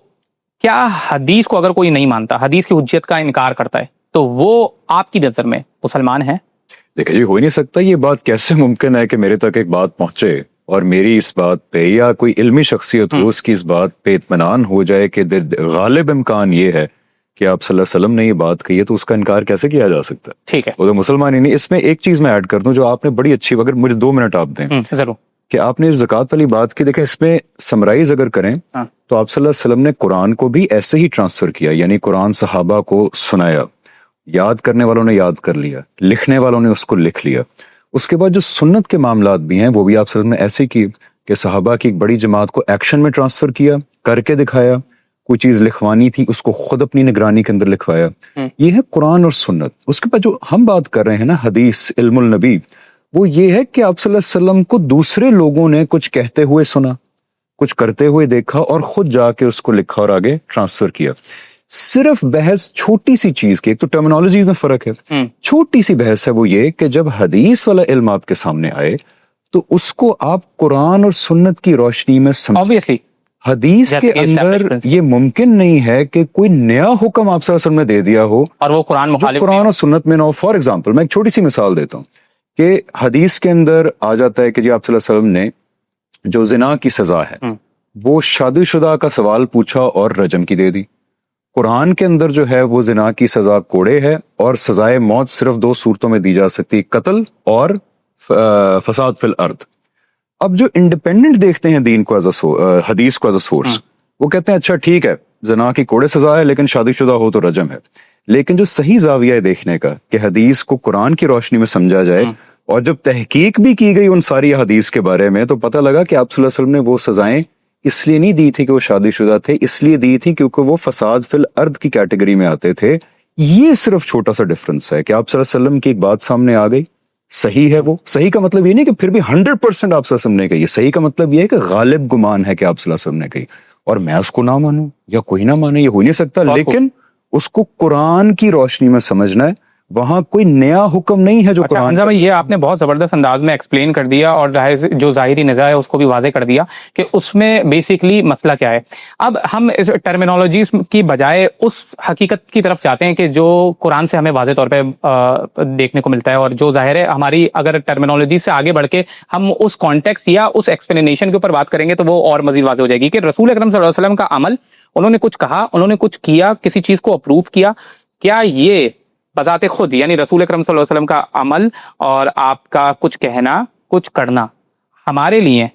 کیا حدیث کو اگر کوئی نہیں مانتا، حدیث کی حجیت کا انکار کرتا ہے، تو وہ آپ کی نظر میں مسلمان ہے؟ دیکھیں جی، ہو ہی نہیں سکتا. یہ بات کیسے ممکن ہے کہ میرے تک ایک بات پہنچے اور میری اس بات پہ یا کوئی علمی شخصیت ہو اس کی اس بات پہ اطمینان ہو جائے کہ غالب امکان یہ ہے کہ آپ صلی اللہ علیہ وسلم نے یہ بات کہی ہے، تو اس کا انکار کیسے کیا جا سکتا ہے؟ ٹھیک ہے، وہ تو مسلمان ہی نہیں. اس میں ایک چیز میں ایڈ کر دوں جو آپ نے بڑی اچھی، اگر مجھے 2 منٹ آپ دیں. ضرور. کہ آپ نے زکوٰۃ والی بات کی، دیکھیں اس میں سمرائز اگر کریں تو آپ صلی اللہ علیہ وسلم نے قرآن کو بھی ایسے ہی ٹرانسفر کیا، یعنی قرآن صحابہ کو سنایا، یاد کرنے والوں نے یاد کر لیا، لکھنے والوں نے اس کو لکھ لیا. اس کے بعد جو سنت کے معاملات بھی ہیں وہ بھی آپ صلی اللہ علیہ وسلم نے ایسے کی کہ صحابہ کی ایک بڑی جماعت کو ایکشن میں ٹرانسفر کیا، کر کے دکھایا، کوئی چیز لکھوانی تھی اس کو خود اپنی نگرانی کے اندر لکھوایا. یہ ہے قرآن اور سنت. اس کے بعد جو ہم بات کر رہے ہیں نا حدیث، علم النبی، وہ یہ ہے کہ آپ صلی اللہ علیہ وسلم کو دوسرے لوگوں نے کچھ کہتے ہوئے سنا، کچھ کرتے ہوئے دیکھا اور خود جا کے اس کو لکھا اور آگے ٹرانسفر کیا. صرف بحث چھوٹی سی چیز کی، ایک تو ٹرمینالوجی میں فرق ہے، چھوٹی سی بحث ہے، وہ یہ کہ جب حدیث والا علم آپ کے سامنے آئے تو اس کو آپ قرآن اور سنت کی روشنی میں سمجھیں. حدیث کے اندر یہ ممکن نہیں ہے کہ کوئی نیا حکم آپ صلی اللہ علیہ وسلم نے دے دیا ہو اور وہ قرآن مخالف، قرآن اور سنت میں نہ ہو. فار ایگزامپل میں ایک چھوٹی سی مثال دیتا ہوں کہ حدیث کے اندر آ جاتا ہے کہ جی آپ صلی اللہ علیہ وسلم نے جو زنا کی سزا ہے وہ شادی شدہ کا سوال پوچھا اور رجم کی دے دی. قرآن کے اندر جو ہے وہ زنا کی سزا کوڑے ہے اور سزائے موت صرف 2 صورتوں میں دی جا سکتی، قتل اور فساد فی الارض. اب جو انڈیپینڈنٹ دیکھتے ہیں دین کو حدیث کو ایز اے سورس، وہ کہتے ہیں اچھا ٹھیک ہے زنا کی کوڑے سزا ہے لیکن شادی شدہ ہو تو رجم ہے. لیکن جو صحیح زاویہ ہے دیکھنے کا کہ حدیث کو قرآن کی روشنی میں سمجھا جائے، اور جب تحقیق بھی کی گئی ان ساری حدیث کے بارے میں تو پتہ لگا کہ آپ صلی اللہ علیہ وسلم نے وہ سزائیں اس لیے نہیں دی تھی کہ وہ شادی شدہ تھے، اس لیے دی تھی کیونکہ وہ فساد فی الارض کی کیٹیگری میں آتے تھے. یہ صرف چھوٹا سا ڈفرنس ہے کہ آپ صلی اللہ علیہ وسلم کی ایک بات سامنے آ گئی، صحیح ہے. وہ صحیح کا مطلب یہ نہیں کہ پھر بھی 100% آپ صلی اللہ علیہ وسلم نے کہی. صحیح کا مطلب یہ ہے کہ غالب گمان ہے کہ آپ صلی اللہ علیہ وسلم نے کہی، اور میں اس کو نہ مانوں یا کوئی نہ مانے، یہ ہو نہیں سکتا. لیکن اس کو قرآن کی روشنی میں سمجھنا ہے، وہاں کوئی نیا حکم نہیں ہے جو قرآن. حمزہ بھائی یہ آپ نے بہت زبردست انداز میں ایکسپلین کر دیا اور جو ظاہری نظر ہے اس کو بھی واضح کر دیا کہ اس میں بیسیکلی مسئلہ کیا ہے. اب ہم اس ٹرمینالوجیز کی بجائے اس حقیقت کی طرف چاہتے ہیں کہ جو قرآن سے ہمیں واضح طور پہ دیکھنے کو ملتا ہے، اور جو ظاہر ہے ہماری اگر ٹرمینالوجی سے آگے بڑھ کے ہم اس کانٹیکس یا اس ایکسپلینیشن کے اوپر بات کریں گے تو وہ اور مزید واضح ہو جائے گی کہ رسول اکرم صلی اللہ علیہ وسلم کا عمل، انہوں نے کچھ کہا، انہوں نے کچھ کیا، کسی چیز کو اپروو کیا، کیا یہ بذات خود یعنی رسول اکرم صلی اللہ علیہ وسلم کا عمل اور آپ کا کچھ کہنا کچھ کرنا ہمارے لیے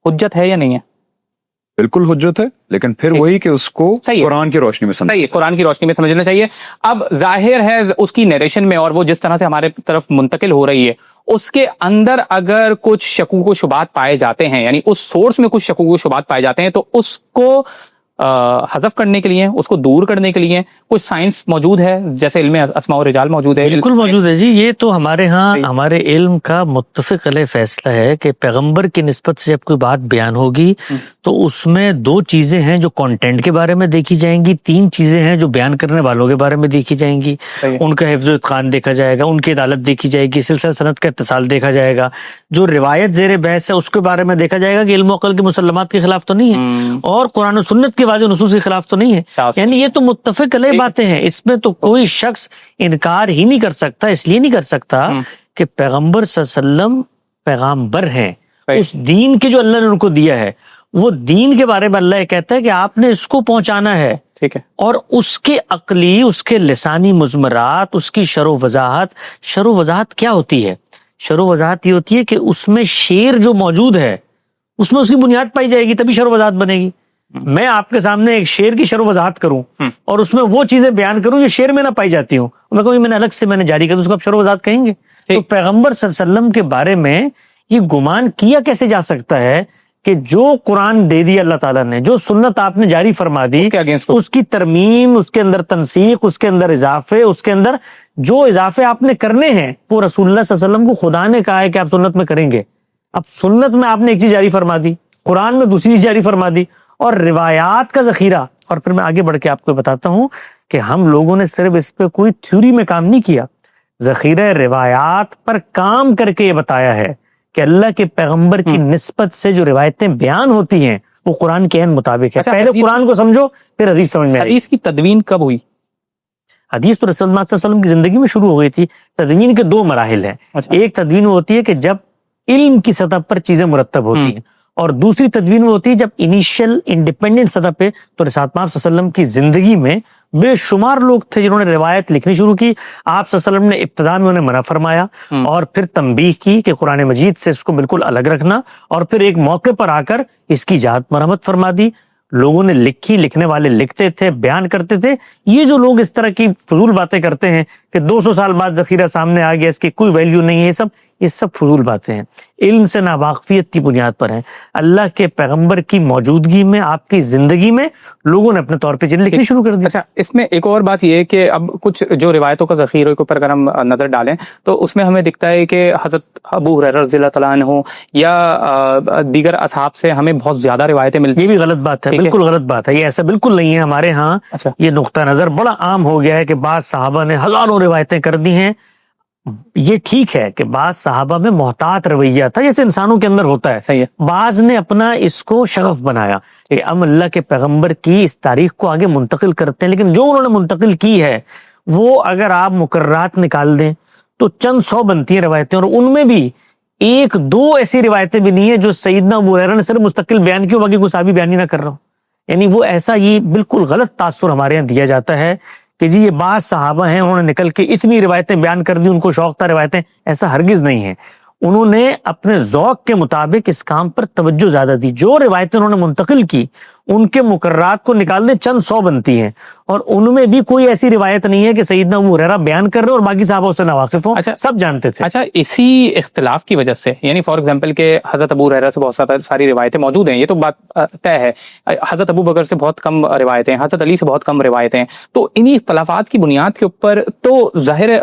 حجت ہے یا نہیں ہے؟ بالکل حجت ہے، لیکن پھر وہی کہ اس کو قرآن کی روشنی میں سمجھنا، قرآن کی روشنی میں سمجھنا چاہیے. اب ظاہر ہے اس کی نیریشن میں اور وہ جس طرح سے ہمارے طرف منتقل ہو رہی ہے اس کے اندر اگر کچھ شکوک و شبہات پائے جاتے ہیں، یعنی اس سورس میں کچھ شکوک و شبہات پائے جاتے ہیں، تو اس کو حذف کرنے کے لیے، اس کو دور کرنے کے لیے کچھ سائنس موجود ہے، جیسے علم اسماء و رجال موجود ہے. بالکل موجود ہے جی. یہ تو ہمارے ہاں ہمارے علم کا متفق علیہ فیصلہ ہے کہ پیغمبر کی نسبت سے جب کوئی بات بیان ہوگی تو اس میں 2 چیزیں ہیں جو کانٹینٹ کے بارے میں دیکھی جائیں گی، 3 چیزیں ہیں جو بیان کرنے والوں کے بارے میں دیکھی جائیں گی. ان کا حفظ و اتقان دیکھا جائے گا، ان کی عدالت دیکھی جائے گی، سلسلہ سند کا اتصال دیکھا جائے گا، جو روایت زیر بحث ہے اس کے بارے میں دیکھا جائے گا کہ علم و عقل کے مسلمات کے خلاف تو نہیں ہے اور قرآن و سنت کے واضح نصوص کے خلاف تو نہیں ہے. یعنی یہ تو متفق علیہ باتیں ہیں، اس میں تو کوئی شخص انکار ہی نہیں کر سکتا. اس لیے نہیں کر سکتا کہ پیغمبر صلی اللہ علیہ وسلم پیغامبر ہیں، اس دین کے جو اللہ نے ان کو دیا ہے، وہ دین کے بارے میں اللہ یہ کہتا ہے کہ آپ نے اس کو پہنچانا ہے. ٹھیک ہے. اور اس کے عقلی، اس کے لسانی مضمرات، اس کی شرح و وضاحت. شرح و وضاحت کیا ہوتی ہے؟ شرح و وضاحت یہ ہوتی ہے کہ اس میں شعر جو موجود ہے اس میں اس کی بنیاد پائی جائے گی، تبھی شرح و وضاحت بنے گی. میں آپ کے سامنے ایک شعر کی شرح و وضاحت کروں اور اس میں وہ چیزیں بیان کروں جو شعر میں نہ پائی جاتی ہوں، میں کہوں میں نے الگ سے میں نے جاری کر، اس کو آپ شرح و وضاحت کہیں گے؟ تو پیغمبر صلی اللہ علیہ وسلم کے بارے میں یہ گمان کیا کیسے جا سکتا ہے کہ جو قرآن دے دیا اللہ تعالیٰ نے، جو سنت آپ نے جاری فرما دی، اس کی ترمیم، اس کے اندر تنسیق، اس کے اندر اضافے، اس کے اندر جو اضافے آپ نے کرنے ہیں وہ رسول اللہ صلی اللہ علیہ وسلم کو خدا نے کہا ہے کہ آپ سنت میں کریں گے. اب سنت میں آپ نے ایک چیز جاری فرما دی، قرآن میں دوسری چیز جاری فرما دی، اور روایات کا ذخیرہ. اور پھر میں آگے بڑھ کے آپ کو بتاتا ہوں کہ ہم لوگوں نے صرف اس پہ کوئی تھیوری میں کام نہیں کیا، ذخیرہ روایات پر کام کر کے یہ بتایا ہے کہ اللہ کے پیغمبر کی نسبت سے جو روایتیں بیان ہوتی ہیں وہ قرآن کے عین مطابق ہے. پہلے قرآن کو سمجھو پھر حدیث سمجھ میں آئے. حدیث کی تدوین کب ہوئی؟ حدیث تو رسول اللہ صلی اللہ علیہ وسلم کی زندگی میں شروع ہو گئی تھی. تدوین کے 2 مراحل ہیں. ایک تدوین ہوتی ہے کہ جب علم کی سطح پر چیزیں مرتب ہوتی ہیں، اور دوسری تدوین وہ ہوتی ہے جب انیشل انڈیپینڈنٹ سطح پہ. تو رسالت مآب صلی اللہ علیہ وسلم کی زندگی میں بے شمار لوگ تھے جنہوں نے روایت لکھنی شروع کی. آپ صلی اللہ علیہ وسلم نے ابتدا میں انہیں منع فرمایا اور پھر تنبیہ کی کہ قرآن مجید سے اس کو بالکل الگ رکھنا, اور پھر ایک موقع پر آ کر اس کی جہت مرحمت فرما دی. لوگوں نے لکھی, لکھنے والے لکھتے تھے, بیان کرتے تھے. یہ جو لوگ اس طرح کی فضول باتیں کرتے ہیں کہ 200 سال بعد ذخیرہ سامنے آ گیا, اس کی کوئی ویلیو نہیں ہے, یہ سب فضول باتیں ہیں, علم سے ناواقفیت کی بنیاد پر ہیں. اللہ کے پیغمبر کی موجودگی میں, آپ کی زندگی میں لوگوں نے اپنے طور پہ چیزیں لکھنی شروع کر دی. اچھا, اس میں ایک اور بات یہ ہے کہ اب کچھ جو روایتوں کا ذخیرے کے اوپر اگر ہم نظر ڈالیں تو اس میں ہمیں دکھتا ہے کہ حضرت ابو ہریرہ رضی اللہ تعالیٰ عنہ یا دیگر اصحاب سے ہمیں بہت زیادہ روایتیں ملتی ہیں. یہ بھی غلط بات ہے, بالکل غلط بات ہے, یہ ایسا بالکل نہیں ہے. ہمارے ہاں یہ نقطہ نظر بڑا عام ہو گیا ہے کہ بعض صحابہ نے ہزاروں روایتیں کر دی ہیں. یہ ٹھیک ہے کہ بعض صحابہ میں محتاط رویہ تھا, جیسے انسانوں کے اندر ہوتا ہے. صحیح ہے. بعض نے اپنا اس کو شغف بنایا کہ ہم اللہ کے پیغمبر کی اس تاریخ کو آگے منتقل کرتے ہیں, لیکن جو انہوں نے منتقل کی ہے وہ اگر آپ مقررات نکال دیں تو چند 100 بنتی ہیں روایتیں, اور ان میں بھی 1-2 ایسی روایتیں بھی نہیں ہیں جو سیدنا ابو ہریرہ نے صرف مستقل بیان کی, باقی کوئی صحابی بیان ہی نہ کر رہا ہو. یعنی وہ ایسا, یہ بالکل غلط تاثر ہمارے یہاں دیا جاتا ہے کہ جی یہ بعض صحابہ ہیں انہوں نے نکل کے اتنی روایتیں بیان کر دی, ان کو شوق تھا روایتیں. ایسا ہرگز نہیں ہے. انہوں نے اپنے ذوق کے مطابق اس کام پر توجہ زیادہ دی. جو روایتیں انہوں نے منتقل کی ان کے مقررات کو نکال دیں چند 100 بنتی ہیں, اور ان میں بھی کوئی ایسی روایت نہیں ہے کہ سیدنا ابو ہریرہ بیان کر رہے اور باقی صحابہ اس سے ناواقف ہوں. اچھا, سب جانتے تھے. اچھا, اسی اختلاف کی وجہ سے, یعنی فار ایگزامپل کہ حضرت ابو ہریرہ سے بہت ساری روایتیں موجود ہیں, یہ تو بات طے ہے. حضرت ابو بکر سے بہت کم روایتیں, حضرت علی سے بہت کم روایتیں. تو انہی اختلافات کی بنیاد کے اوپر تو ظاہر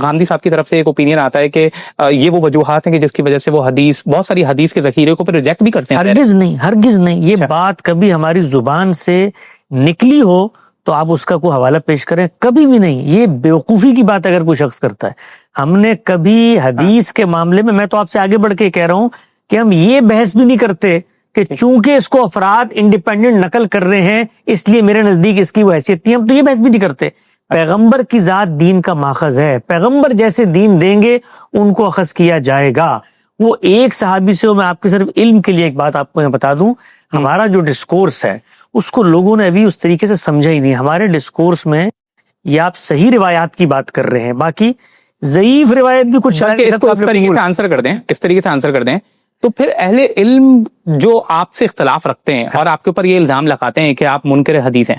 غامدی صاحب کی طرف سے ایک اوپینین آتا ہے کہ یہ وہ وجوہات ہیں کہ جس کی وجہ سے وہ حدیث, بہت ساری حدیث کے ذخیرے کو پھر ریجیکٹ بھی کرتے ہیں. ہرگز نہیں, ہرگز نہیں. یہ بات کبھی ہماری زبان سے نکلی ہو تو آپ اس کا کوئی حوالہ پیش کریں, کبھی بھی نہیں. یہ بیوقوفی کی بات اگر کوئی شخص کرتا ہے. ہم نے کبھی حدیث کے معاملے میں تو آپ سے آگے بڑھ کے کہہ رہا ہوں کہ ہم یہ بحث بھی نہیں کرتے کہ چونکہ اس کو افراد انڈیپینڈنٹ نقل کر رہے ہیں اس لیے میرے نزدیک اس کی وہ حیثیت نہیں. ہم تو یہ بحث بھی نہیں کرتے. پیغمبر کی ذات دین کا ماخذ ہے, پیغمبر جیسے دین دیں گے ان کو اخذ کیا جائے گا. وہ ایک صحابی سے, میں آپ کے صرف علم کے لیے ایک بات آپ کو یہاں بتا دوں, ہمارا جو ڈسکورس ہے اس کو لوگوں نے ابھی اس طریقے سے سمجھا ہی نہیں. ہمارے ڈسکورس میں یہ آپ صحیح روایات کی بات کر رہے ہیں, باقی ضعیف روایت بھی کچھ اس طریقے سے آنسر کر دیں, اس طریقے سے آنسر کر دیں. تو پھر اہل علم جو آپ سے اختلاف رکھتے ہیں اور آپ کے اوپر یہ الزام لگاتے ہیں کہ آپ منکر حدیث ہیں,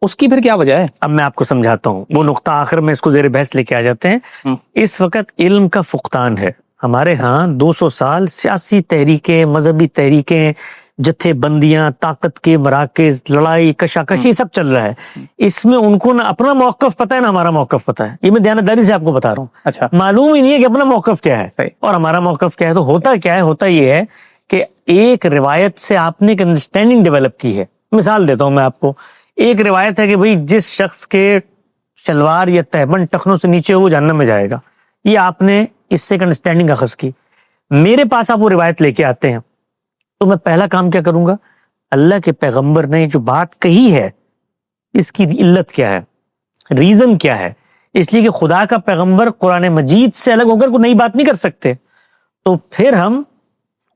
اس کی پھر کیا وجہ ہے؟ اب میں آپ کو سمجھاتا ہوں. وہ نقطہ آخر میں اس کو زیر بحث لے کے آ جاتے ہیں. اس وقت علم کا فقدان ہے ہمارے ہاں. 200 سال سیاسی تحریکیں, مذہبی تحریکیں, جتھے بندیاں, طاقت کے مراکز, لڑائی کشاکشی سب چل رہا ہے. اس میں ان کو نہ اپنا موقف پتہ ہے نہ ہمارا موقف پتہ ہے. یہ میں دیانتداری سے آپ کو بتا رہا ہوں. اچھا, معلوم ہی نہیں ہے کہ اپنا موقف کیا ہے اور ہمارا موقف کیا ہے. تو ہوتا کیا ہے, ہوتا یہ ہے کہ ایک روایت سے آپ نے ایک انڈرسٹینڈنگ ڈیولپ کی ہے. مثال دیتا ہوں میں آپ کو. ایک روایت ہے کہ بھئی جس شخص کے شلوار یا تہبند ٹخنوں سے نیچے ہو وہ جہنم میں جائے گا. یہ آپ نے اس سے ایک انڈرسٹینڈنگ اخذ کی. میرے پاس آپ وہ روایت لے کے آتے ہیں تو میں پہلا کام کیا کروں گا, اللہ کے پیغمبر نے جو بات کہی ہے اس کی علت کیا ہے, ریزن کیا ہے. اس لیے کہ خدا کا پیغمبر قرآن مجید سے الگ ہو کر کوئی نئی بات نہیں کر سکتے. تو پھر ہم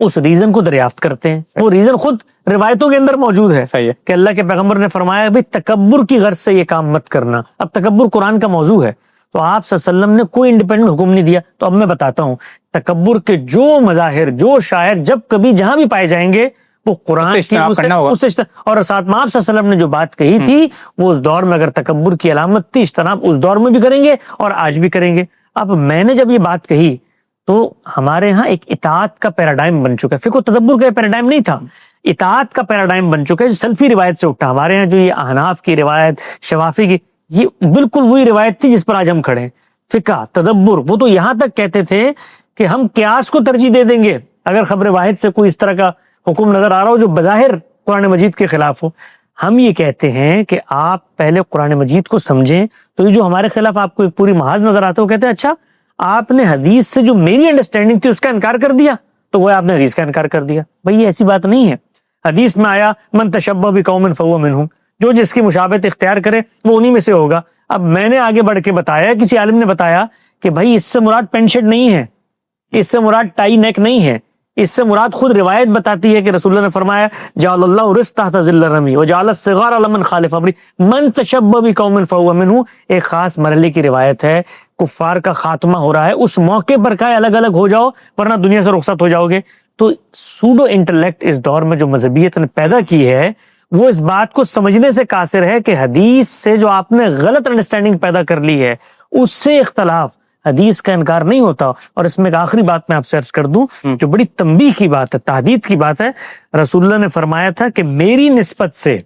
اس ریزن کو دریافت کرتے ہیں. وہ ریزن خود روایتوں کے اندر موجود ہے. صحیح ہے کہ اللہ کے پیغمبر نے فرمایا بھئی تکبر کی غرض سے یہ کام مت کرنا. اب تکبر قرآن کا موضوع ہے تو آپ صلی اللہ علیہ وسلم نے کوئی انڈیپینڈنٹ حکم نہیں دیا. تو اب میں بتاتا ہوں تکبر کے جو مظاہر, جو شاعر جب کبھی جہاں بھی پائے جائیں گے وہ قرآن کی اور ساتھ میں آپ صلی اللہ علیہ وسلم نے جو بات کہی تھی وہ اس دور میں اگر تکبر کی علامت تھی, اجتناب اس دور میں بھی کریں گے اور آج بھی کریں گے. اب میں نے جب یہ بات کہی تو ہمارے ہاں ایک اطاعت کا پیراڈائم بن چکا ہے. فقہ و تدبر کا پیراڈائم نہیں تھا, اطاعت کا پیراڈائم بن چکا ہے جو سلفی روایت سے اٹھا. ہمارے ہاں جو یہ احناف کی روایت, شوافی کی, یہ بالکل وہی روایت تھی جس پر آج ہم کھڑے ہیں. فقہ تدبر وہ تو یہاں تک کہتے تھے کہ ہم قیاس کو ترجیح دے دیں گے اگر خبر واحد سے کوئی اس طرح کا حکم نظر آ رہا ہو جو بظاہر قرآن مجید کے خلاف ہو. ہم یہ کہتے ہیں کہ آپ پہلے قرآن مجید کو سمجھیں. تو یہ جو ہمارے خلاف آپ کو ایک پوری محاذ نظر آتا ہے, وہ کہتے ہیں اچھا آپ نے حدیث سے جو میری انڈرسٹینڈنگ تھی اس کا انکار کر دیا, تو وہ آپ نے حدیث کا انکار کر دیا. بھئی یہ ایسی بات نہیں ہے. حدیث میں آیا من تشبہ بقوم فہو منہم, جو جس کی مشابہت اختیار کرے وہ انہی میں سے ہوگا. اب میں نے آگے بڑھ کے بتایا, کسی عالم نے بتایا کہ بھائی اس سے مراد پینٹ شرٹ نہیں ہے, اس سے مراد ٹائی نیک نہیں ہے, اس سے مراد خود روایت بتاتی ہے کہ رسول اللہ نے فرمایا جعل اللہ رزق تحت ظل الرمی وجعل الصغار لمن خالف امری من تشبہ بقوم فهو منہ. ایک خاص مرحلے کی روایت ہے، کفار کا خاتمہ ہو رہا ہے، اس موقع پر کہا الگ الگ ہو جاؤ ورنہ دنیا سے رخصت ہو جاؤ گے. تو سوڈو انٹلیکٹ اس دور میں جو مذہبیت نے پیدا کی ہے وہ اس بات کو سمجھنے سے قاصر ہے کہ حدیث سے جو آپ نے غلط انڈرسٹینڈنگ پیدا کر لی ہے اس سے اختلاف، حدیث کا انکار نہیں ہوتا. اور اس میں ایک آخری بات میں آپ سے عرض کر دوں جو بڑی تنبیہ کی بات ہے، تحدید کی بات ہے. رسول اللہ نے فرمایا تھا کہ میری نسبت سے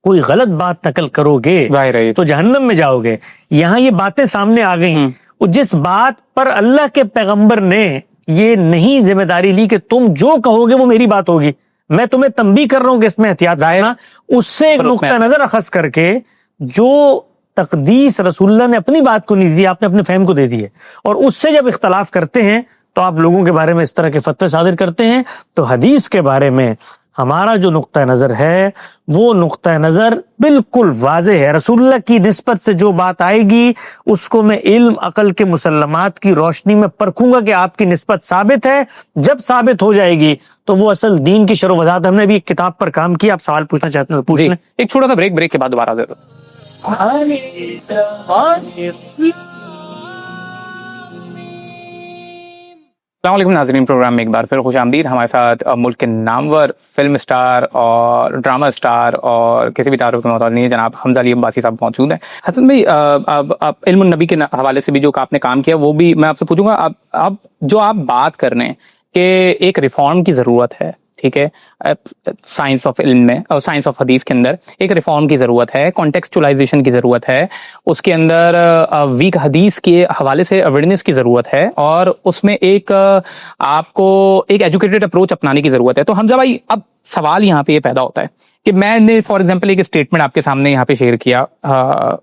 کوئی غلط بات نقل کرو گے تو جہنم میں جاؤ گے. یہاں یہ باتیں سامنے آ گئیں، جس بات پر اللہ کے پیغمبر نے یہ نہیں ذمہ داری لی کہ تم جو کہو گے وہ میری بات ہوگی، میں تمہیں تنبیہ کر رہا ہوں کہ اس میں احتیاط رہنا، اس سے ایک نقطہ نظر اخذ کر کے جو تقدیس رسول اللہ نے اپنی بات کو نہیں دی، آپ نے اپنے فہم کو دے دی ہے. اور اس سے جب اختلاف کرتے ہیں تو آپ لوگوں کے بارے میں اس طرح کے فتوے صادر کرتے ہیں. تو حدیث کے بارے میں ہمارا جو نقطہ نظر ہے وہ نقطہ نظر بالکل واضح ہے. رسول اللہ کی نسبت سے جو بات آئے گی اس کو میں علم عقل کے مسلمات کی روشنی میں پرکھوں گا کہ آپ کی نسبت ثابت ہے. جب ثابت ہو جائے گی تو وہ اصل دین کی شرح و وضاحت. ہم نے بھی ایک کتاب پر کام کیا، آپ سوال پوچھنا چاہتے ہیں تو پوچھ لیں. ایک چھوٹا سا بریک کے بعد دوبارہ حاضر. السلام علیکم ناظرین، پروگرام میں ایک بار پھر خوش آمدید. ہمارے ساتھ ملک کے نامور فلم سٹار اور ڈرامہ سٹار اور کسی بھی تعارف کے محتاج نہیں ہے جناب حمزہ علی عباسی صاحب موجود ہیں. حسن بھائی، علم النبی کے حوالے سے بھی جو آپ نے کام کیا وہ بھی میں آپ سے پوچھوں گا. اب جو آپ بات کر رہے ہیں کہ ایک ریفارم کی ضرورت ہے، ٹھیک ہے، سائنس آف علم میں اور سائنس آف حدیث کے اندر ایک ریفارم کی ضرورت ہے، کانٹیکسچولائزیشن کی ضرورت ہے، اس کے اندر ویک حدیث کے حوالے سے اویئرنیس کی ضرورت ہے، اور اس میں ایک آپ کو ایک ایجوکیٹڈ اپروچ اپنانے کی ضرورت ہے. تو حمزہ بھائی، اب سوال یہاں پہ یہ پیدا ہوتا ہے کہ میں نے فار ایگزامپل ایک اسٹیٹمنٹ آپ کے سامنے یہاں پہ شیئر کیا،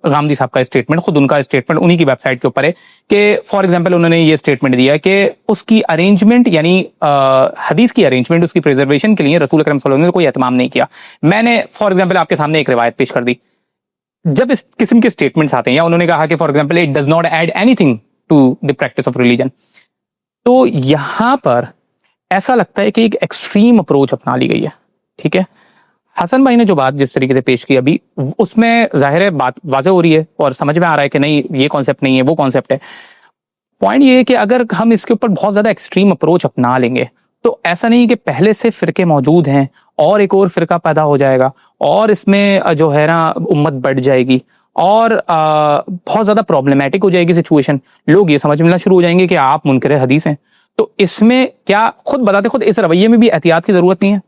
غامدی صاحب کا اسٹیٹمنٹ، خود ان کا اسٹیٹمنٹ انہی کی ویب سائٹ کے اوپر ہے کہ فار ایگزامپل انہوں نے یہ اسٹیٹمنٹ دیا کہ اس کی ارینجمنٹ یعنی حدیث کی ارینجمنٹ، اس کی پریزرویشن کے لیے رسول اکرم صلی اللہ علیہ وسلم نے کوئی اہتمام نہیں کیا. میں نے فار ایگزامپل آپ کے سامنے ایک روایت پیش کر دی. جب اس قسم کے اسٹیٹمنٹس آتے ہیں یا انہوں نے کہا کہ for example it does not add anything to the practice of religion, تو یہاں پر ایسا لگتا ہے کہ ایک ایکسٹریم اپروچ اپنا لی گئی ہے. ٹھیک ہے، حسن بھائی نے جو بات جس طریقے سے پیش کی ابھی، اس میں ظاہر ہے بات واضح ہو رہی ہے اور سمجھ میں آ رہا ہے کہ نہیں یہ کانسیپٹ نہیں ہے، وہ کانسیپٹ ہے. پوائنٹ یہ ہے کہ اگر ہم اس کے اوپر بہت زیادہ ایکسٹریم اپروچ اپنا لیں گے تو ایسا نہیں کہ پہلے سے فرقے موجود ہیں اور ایک اور فرقہ پیدا ہو جائے گا اور اس میں جو ہے نا امت بڑھ جائے گی اور بہت زیادہ پرابلمٹک ہو جائے گی سچویشن. لوگ یہ سمجھ ملنا شروع ہو جائیں گے کہ آپ منکر حدیث ہیں. تو اس میں کیا خود بتاتے خود اس رویے میں بھی احتیاط کی ضرورت نہیں ہے؟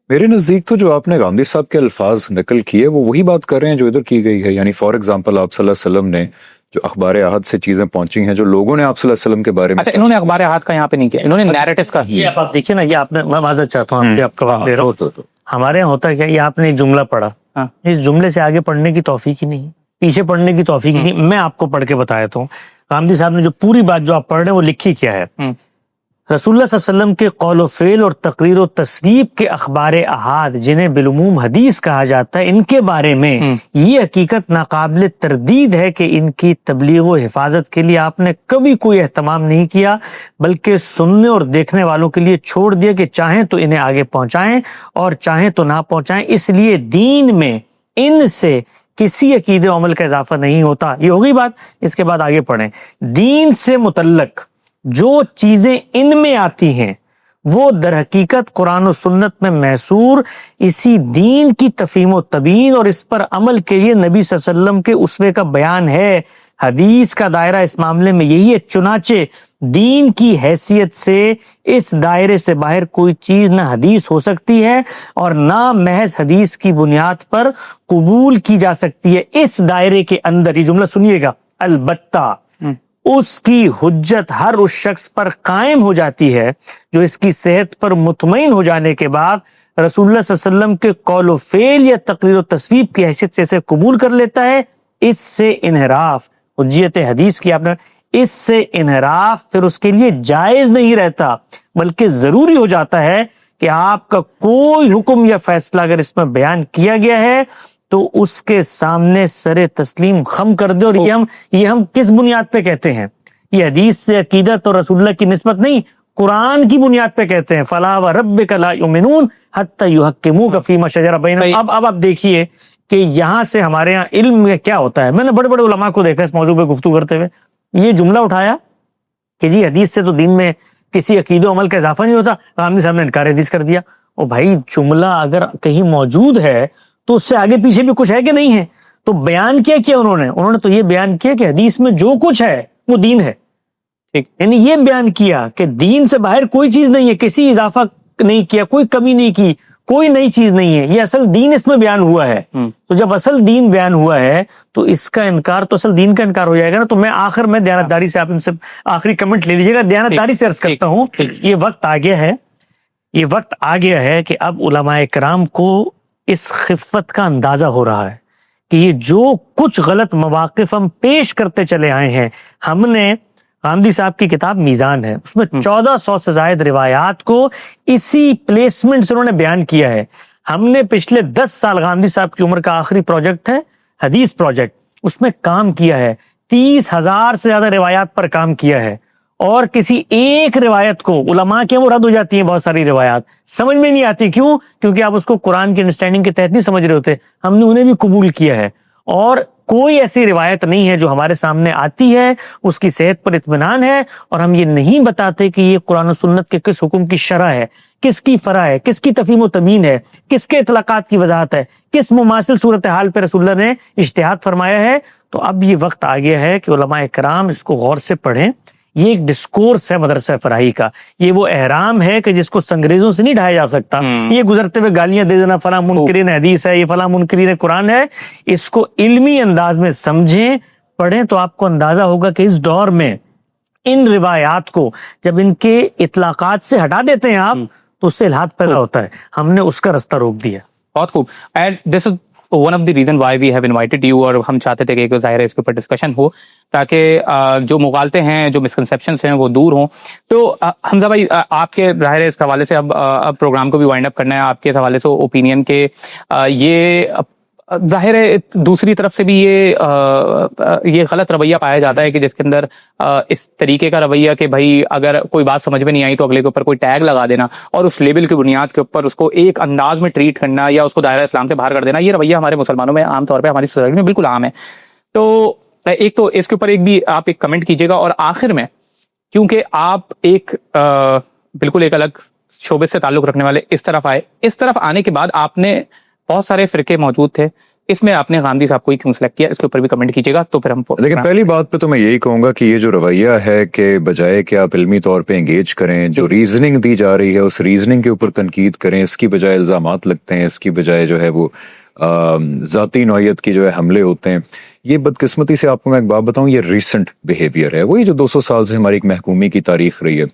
میرے نزدیک تو جو آپ نے غامدی صاحب کے الفاظ نقل کیے وہ وہی بات کر رہے ہیں جو ادھر کی گئی ہے. یعنی فار ایگزامپل آپ صلی اللہ علیہ وسلم نے جو اخبار احاد سے چیزیں پہنچی ہیں جو لوگوں نے آپ صلی اللہ علیہ وسلم کے بارے میں، اچھا انہوں نے اخبار احاد کا یہاں پہ نہیں کیا، انہوں نے نیریٹس کا. یہ آپ دیکھیے نا، یہ آپ نے، میں معذرت چاہتا ہوں آپ کا وقت لے رہا ہوں. ہمارے یہاں ہوتا ہے کیا، یہ آپ نے ایک جملہ پڑھا، اس جملے سے آگے پڑھنے کی توفیق ہی نہیں، پیچھے پڑھنے کی توفیق ہی نہیں. میں آپ کو پڑھ کے بتا دیتا ہوں غامدی صاحب نے جو پوری بات جو آپ پڑھ رہے ہیں وہ لکھی کیا ہے. رسول اللہ صلی اللہ علیہ وسلم کے قول و فعل اور تقریر و تصویب کے اخبار احاد جنہیں بالعموم حدیث کہا جاتا ہے، ان کے بارے میں یہ حقیقت ناقابل تردید ہے کہ ان کی تبلیغ و حفاظت کے لیے آپ نے کبھی کوئی اہتمام نہیں کیا، بلکہ سننے اور دیکھنے والوں کے لیے چھوڑ دیا کہ چاہیں تو انہیں آگے پہنچائیں اور چاہیں تو نہ پہنچائیں. اس لیے دین میں ان سے کسی عقیدے و عمل کا اضافہ نہیں ہوتا. یہ ہوگی بات. اس کے بعد آگے پڑھیں. دین سے متعلق جو چیزیں ان میں آتی ہیں وہ در حقیقت قرآن و سنت میں محصور اسی دین کی تفہیم و تبیین اور اس پر عمل کے لیے نبی صلی اللہ علیہ وسلم کے اسوے کا بیان ہے. حدیث کا دائرہ اس معاملے میں یہی ہے. چنانچہ دین کی حیثیت سے اس دائرے سے باہر کوئی چیز نہ حدیث ہو سکتی ہے اور نہ محض حدیث کی بنیاد پر قبول کی جا سکتی ہے. اس دائرے کے اندر، یہ جملہ سنیے گا، البتہ اس کی حجت ہر اس شخص پر قائم ہو جاتی ہے جو اس کی صحت پر مطمئن ہو جانے کے بعد رسول اللہ صلی اللہ علیہ وسلم کے قول و فعل یا تقریر و تصویب کی حیثیت سے اسے قبول کر لیتا ہے. اس سے انحراف، حجیت حدیث کی آپ نے، اس سے انحراف پھر اس کے لیے جائز نہیں رہتا، بلکہ ضروری ہو جاتا ہے کہ آپ کا کوئی حکم یا فیصلہ اگر اس میں بیان کیا گیا ہے تو اس کے سامنے سر تسلیم خم کر دے. اور یہ ہم کس بنیاد پہ کہتے ہیں؟ یہ حدیث سے عقیدت اور رسول اللہ کی نسبت نہیں، قرآن کی بنیاد پہ کہتے ہیں فلا وربک لا یؤمنون حتی یحکموک فیما شجر بینہم. اب آپ دیکھیے کہ یہاں سے ہمارے یہاں علم میں کیا ہوتا ہے. میں نے بڑے بڑے علماء کو دیکھا اس موضوع پہ گفتگو کرتے ہوئے, یہ جملہ اٹھایا کہ جی حدیث سے تو دین میں کسی عقید و عمل کا اضافہ نہیں ہوتا, غامدی صاحب نے انکار حدیث کر دیا. او بھائی جملہ اگر کہیں موجود ہے تو اس سے آگے پیچھے بھی کچھ ہے کہ نہیں ہے. تو بیان کیا انہوں نے تو یہ بیان کیا کہ حدیث میں جو کچھ ہے وہ دین ہے. یعنی یہ بیان کیا کہ دین سے باہر کوئی چیز نہیں ہے, کسی اضافہ نہیں کیا, کوئی کمی نہیں کی, کوئی نئی چیز نہیں ہے, یہ اصل دین اس میں بیان ہوا ہے. تو جب اصل دین بیان ہوا ہے تو اس کا انکار تو اصل دین کا انکار ہو جائے گا نا. تو میں آخر میں دیانتداری سے, آپ ان سے آخری کمنٹ لے لیجیے گا, دیانتداری سے عرض کرتا ہوں, یہ وقت آ گیا ہے کہ اب علماء کرام کو اس خفت کا اندازہ ہو رہا ہے کہ یہ جو کچھ غلط مواقف ہم پیش کرتے چلے آئے ہیں. ہم نے غامدی صاحب کی کتاب میزان ہے, اس میں 1400 سے زائد روایات کو اسی پلیسمنٹ سے انہوں نے بیان کیا ہے. ہم نے پچھلے 10 سال غامدی صاحب کی عمر کا آخری پروجیکٹ ہے حدیث پروجیکٹ, اس میں کام کیا ہے, 30,000 سے زیادہ روایات پر کام کیا ہے. اور کسی ایک روایت کو علماء کے وہ رد ہو جاتی ہیں, بہت ساری روایات سمجھ میں نہیں آتی. کیوں؟ کیونکہ آپ اس کو قرآن کی انڈرسٹینڈنگ کے تحت نہیں سمجھ رہے ہوتے. ہم نے انہیں بھی قبول کیا ہے, اور کوئی ایسی روایت نہیں ہے جو ہمارے سامنے آتی ہے اس کی صحت پر اطمینان ہے, اور ہم یہ نہیں بتاتے کہ یہ قرآن و سنت کے کس حکم کی شرح ہے, کس کی فرع ہے, کس کی تفہیم و تبیین ہے, کس کے اطلاقات کی وضاحت ہے, کس مماثل صورتحال پہ رسول اللہ نے اجتہاد فرمایا ہے. تو اب یہ وقت آ گیا ہے کہ علماء کرام اس کو غور سے پڑھیں. یہ ایک ڈسکورس ہے مدرسہ فراہی کا, یہ وہ احرام ہے کہ جس کو سنگریزوں سے نہیں ڈھایا جا سکتا. یہ گزرتے ہوئے گالیاں دے دینا فلاں منکرین حدیث ہے, یہ فلاں منکرین قرآن ہے, اس کو علمی انداز میں سمجھیں, پڑھیں, تو آپ کو اندازہ ہوگا کہ اس دور میں ان روایات کو جب ان کے اطلاقات سے ہٹا دیتے ہیں آپ تو اس سے الحاد پیدا ہوتا ہے. ہم نے اس کا رستہ روک دیا. بہت خوب. And this is one of the reason why we have invited you, اور ہم چاہتے تھے کہ ظاہر ہے اس کے اوپر ڈسکشن ہو تاکہ جو مغالطے ہیں, جو مسکنسیپشنس ہیں وہ دور ہوں. تو حمزہ بھائی, آپ کے ظاہر ہے اس حوالے سے اب پروگرام کو بھی وائنڈ اپ کرنا ہے, آپ کے حوالے سے اوپینین کے یہ ظاہر ہے دوسری طرف سے بھی یہ غلط رویہ پایا جاتا ہے کہ جس کے اندر اس طریقے کا رویہ کہ بھائی اگر کوئی بات سمجھ میں نہیں آئی تو اگلے کے اوپر کوئی ٹیگ لگا دینا اور اس لیبل کی بنیاد کے اوپر اس کو ایک انداز میں ٹریٹ کرنا یا اس کو دائرہ اسلام سے باہر کر دینا, یہ رویہ ہمارے مسلمانوں میں عام طور پہ, ہماری سوسائٹی میں بالکل عام ہے. تو ایک تو اس کے اوپر ایک بھی آپ ایک کمنٹ کیجیے گا, اور آخر میں کیونکہ آپ ایک بالکل ایک الگ شعبے سے تعلق رکھنے والے اس طرف آئے, اس طرف آنے کے بعد آپ نے بہت سارے فرقے موجود تھے, اس میں آپ نے غامدی صاحب کو ہی کیوں سلیکٹ کیا, اس کے اوپر بھی کمنٹ کیجیے گا. تو پھر ہم لیکن پہلی بات پہ تو میں یہی کہوں گا کہ یہ جو رویہ ہے کہ بجائے کہ آپ علمی طور پہ انگیج کریں, جو ریزننگ دی جا رہی ہے اس ریزننگ کے اوپر تنقید کریں, اس کی بجائے الزامات لگتے ہیں, اس کی بجائے جو ہے وہ ذاتی نوعیت کی جو ہے حملے ہوتے ہیں. یہ بدقسمتی سے آپ کو میں ایک بات بتاؤں, یہ ریسنٹ بیہیویئر ہے, وہی جو 200 سال سے ہماری ایک محکومی کی تاریخ رہی ہے.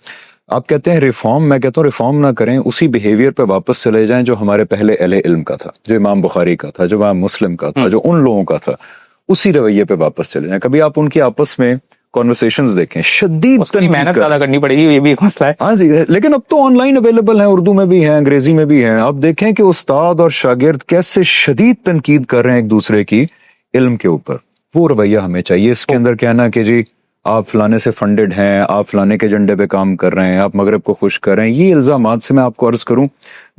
آپ کہتے ہیں ریفارم, میں کہتا ہوں ریفارم نہ کریں, اسی بیہیویئر پہ واپس چلے جائیں جو ہمارے پہلے اہل علم کا تھا, جو امام بخاری کا تھا, جو امام مسلم کا تھا, جو ان لوگوں کا تھا, اسی رویے پہ واپس چلے جائیں. کبھی آپ ان کی آپس میں کانورسیشنز دیکھیں, شدید محنت زیادہ کرنی پڑے گی, یہ بھی ایک مسئلہ ہے. ہاں جی, لیکن اب تو آن لائن اویلیبل ہیں, اردو میں بھی ہیں, انگریزی میں بھی ہیں. آپ دیکھیں کہ استاد اور شاگرد کیسے شدید تنقید کر رہے ہیں ایک دوسرے کی علم کے اوپر. وہ رویہ ہمیں چاہیے. اس کے اندر کہنا کہ جی آپ فلانے سے فنڈڈ ہیں, آپ فلانے کے ایجنڈے پہ کام کر رہے ہیں, آپ مغرب کو خوش کر رہے ہیں, یہ الزامات سے میں آپ کو عرض کروں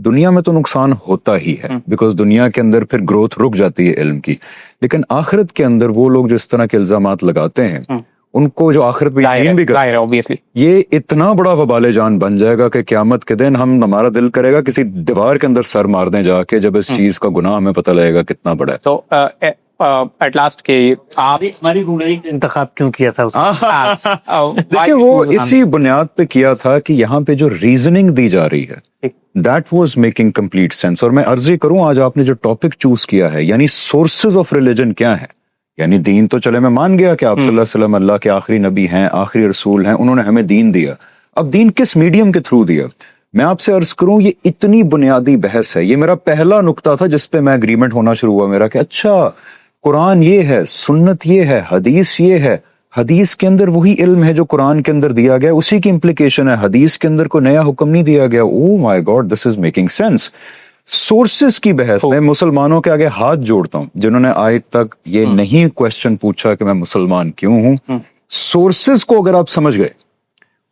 دنیا میں تو نقصان ہوتا ہی ہے, بیکاز دنیا کے اندر پھر گروتھ رک جاتی ہے علم کی. لیکن آخرت کے اندر وہ لوگ جو اس طرح کے الزامات لگاتے ہیں ان کو جو آخرت پہ یقین بھی کرتے ہیں, یہ اتنا بڑا وبال جان بن جائے گا کہ قیامت کے دن ہمارا دل کرے گا کسی دیوار کے اندر سر مار دیں جا کے, جب اس چیز کا گناہ ہمیں پتہ لگے گا کتنا بڑا ہے. تو ایٹ لاسٹ کے آپ ہماری انتخاب کیوں کیا تھا دیکھیں, وہ اسی بنیاد پہ کیا تھا کہ یہاں پہ جو ریزننگ دی جا رہی ہے that was making complete sense. اور میں عرض ہی کروں, آج آپ نے جو ٹاپک چوز کیا ہے, یعنی سورسز آف ریلیجن کیا ہے, یعنی دین تو چلے میں مان گیا کہ آپ صلی اللہ علیہ وسلم اللہ کے آخری نبی ہیں, آخری رسول ہیں, انہوں نے ہمیں دین دیا. اب دین کس میڈیم کے تھرو دیا, میں آپ سے عرض کروں یہ اتنی بنیادی بحث ہے. یہ میرا پہلا نقطہ تھا جس پہ میں اگریمنٹ ہونا شروع ہوا میرا, کہ اچھا قرآن یہ ہے, سنت یہ ہے, حدیث یہ ہے. حدیث کے اندر وہی علم ہے جو قرآن کے اندر دیا گیا, اسی کی امپلیکیشن ہے. حدیث کے اندر کوئی نیا حکم نہیں دیا گیا. Oh my God, this is making sense. Sources کی بحث میں مسلمانوں کے آگے ہاتھ جوڑتا ہوں جنہوں نے آج تک یہ نہیں کوشچن پوچھا کہ میں مسلمان کیوں ہوں. سورسز کو اگر آپ سمجھ گئے,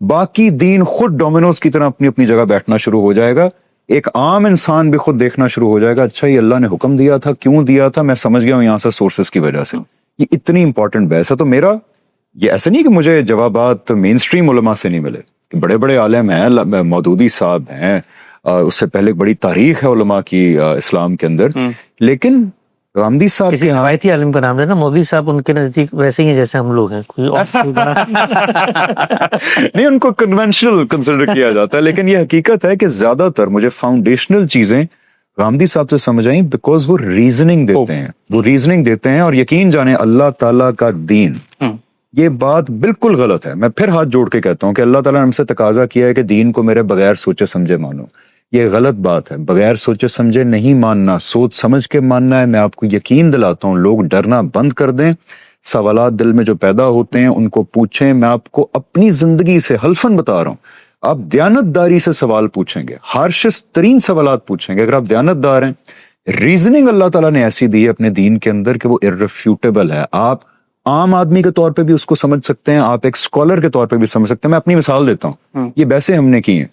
باقی دین خود ڈومینوز کی طرح اپنی اپنی جگہ بیٹھنا شروع ہو جائے گا. ایک عام انسان بھی خود دیکھنا شروع ہو جائے گا, اچھا یہ اللہ نے حکم دیا تھا, کیوں دیا تھا, میں سمجھ گیا ہوں یہاں سے سورسز کی وجہ سے. یہ اتنی امپورٹنٹ بحث ہے. تو میرا یہ ایسا نہیں کہ مجھے جوابات مین اسٹریم علماء سے نہیں ملے, کہ بڑے بڑے عالم ہیں, مودودی صاحب ہیں, اس سے پہلے بڑی تاریخ ہے علماء کی اسلام کے اندر, لیکن غامدی صاحب کسی روایتی عالم کا نام لینا, مودودی صاحب ان کے نزدیک ویسے ہی ہیں جیسے ہم لوگ ہیں, کوئی اور نہیں, ان کو کنونشنل کنسیڈر کیا جاتا ہے, لیکن یہ حقیقت ہے کہ زیادہ تر مجھے فاؤنڈیشنل چیزیں غامدی صاحب سے سمجھ آئیں بیکاز وہ ریزننگ دیتے ہیں, وہ ریزننگ دیتے ہیں. اور یقین جانیں اللہ تعالیٰ کا دین, یہ بات بالکل غلط ہے. میں پھر ہاتھ جوڑ کے کہتا ہوں کہ اللہ تعالیٰ نے ہم سے تقاضا کیا ہے کہ دین کو میرے بغیر سوچے سمجھے مانو. یہ غلط بات ہے, بغیر سوچے سمجھے نہیں ماننا, سوچ سمجھ کے ماننا ہے. میں آپ کو یقین دلاتا ہوں لوگ ڈرنا بند کر دیں, سوالات دل میں جو پیدا ہوتے ہیں ان کو پوچھیں. میں آپ کو اپنی زندگی سے حلفاً بتا رہا ہوں, آپ دیانت داری سے سوال پوچھیں گے, ہارشس ترین سوالات پوچھیں گے, اگر آپ دیانت دار ہیں. ریزننگ اللہ تعالیٰ نے ایسی دی ہے اپنے دین کے اندر کہ وہ irrefutable ہے. آپ عام آدمی کے طور پہ بھی اس کو سمجھ سکتے ہیں, آپ ایک اسکالر کے طور پہ بھی سمجھ سکتے ہیں. میں اپنی مثال دیتا ہوں, یہ بحثیں ہم نے کی ہیں.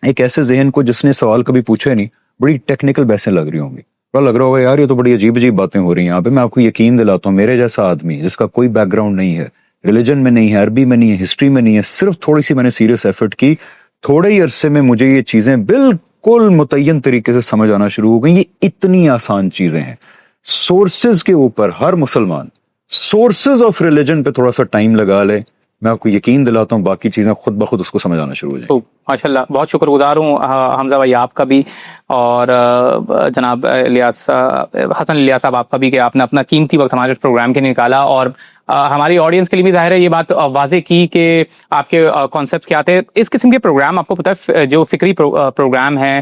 ایک ایسے ذہن کو جس نے سوال کبھی پوچھے نہیں, بڑی ٹیکنیکل بحثیں لگ رہی ہوں گی, بڑا لگ رہا ہوگا یار یہ تو بڑی عجیب عجیب باتیں ہو رہی ہیں یہاں پہ. میں آپ کو یقین دلاتا ہوں میرے جیسا آدمی جس کا کوئی بیک گراؤنڈ نہیں ہے, ریلیجن میں نہیں ہے, عربی میں نہیں ہے, ہسٹری میں نہیں ہے, صرف تھوڑی سی میں نے سیریس ایفرٹ کی, تھوڑے ہی عرصے میں مجھے یہ چیزیں بالکل متعین طریقے سے سمجھ آنا شروع ہو گئی. یہ اتنی آسان چیزیں ہیں. سورسز کے اوپر ہر مسلمان سورسز آف ریلیجن پہ تھوڑا سا ٹائم لگا لے, میں آپ کو یقین دلاتا ہوں باقی چیزیں خود بخود اس کو سمجھ آنا شروع ہو جائیں. ماشاء اللہ, بہت شکر گزار ہوں حمزہ بھائی آپ کا بھی, اور جناب حسن الیاس صاحب آپ کا بھی, کہ آپ نے اپنا قیمتی وقت ہمارے پروگرام کے نکالا, اور ہماری آڈینس کے لیے بھی ظاہر ہے یہ بات واضح کی کہ آپ کے کانسیپٹس کیا تھے. اس قسم کے پروگرام آپ کو پتہ ہے جو فکری پروگرام ہے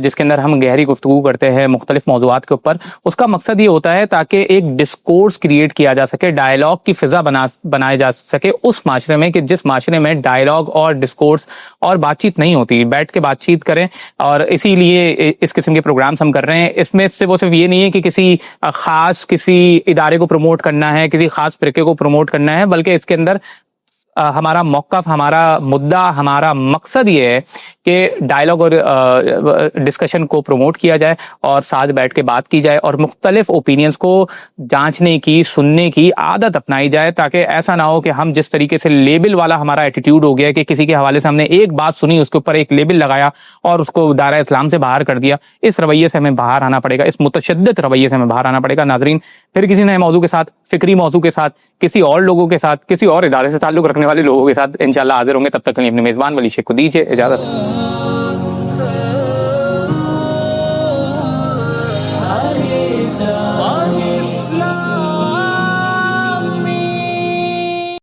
جس کے اندر ہم گہری گفتگو کرتے ہیں مختلف موضوعات کے اوپر, اس کا مقصد یہ ہوتا ہے تاکہ ایک ڈسکورس کریٹ کیا جا سکے, ڈائلاگ کی فضا بنائے جا سکے اس معاشرے میں, کہ جس معاشرے میں ڈائلاگ اور ڈسکورس اور بات چیت نہیں ہوتی, بیٹھ کے بات چیت کریں. اور اسی لیے اس قسم کے پروگرامز ہم کر رہے ہیں. اس میں سے وہ صرف یہ نہیں ہے کہ کسی خاص کسی ادارے کو پروموٹ کرنا ہے, کسی خاص فرقے کو پروموٹ کرنا ہے, بلکہ اس کے اندر ہمارا موقف, ہمارا مدعا, ہمارا مقصد یہ ہے کہ ڈائلاگ اور ڈسکشن کو پروموٹ کیا جائے اور ساتھ بیٹھ کے بات کی جائے, اور مختلف اوپینینز کو جانچنے کی, سننے کی عادت اپنائی جائے, تاکہ ایسا نہ ہو کہ ہم جس طریقے سے لیبل والا ہمارا ایٹیٹیوڈ ہو گیا کہ کسی کے حوالے سے ہم نے ایک بات سنی, اس کے اوپر ایک لیبل لگایا اور اس کو دائرہ اسلام سے باہر کر دیا. اس رویے سے ہمیں باہر آنا پڑے گا, اس متشدد رویے سے ہمیں باہر آنا پڑے گا. ناظرین, پھر کسی نئے موضوع کے ساتھ, فکری موضوع کے ساتھ, کسی اور لوگوں کے ساتھ, کسی اور ادارے سے تعلق رکھنے والے لوگوں کے ساتھ انشاءاللہ حاضر ہوں گے. تب تک کے لیے اپنے میزبان ولی شیخ کو دیجیے اجازت.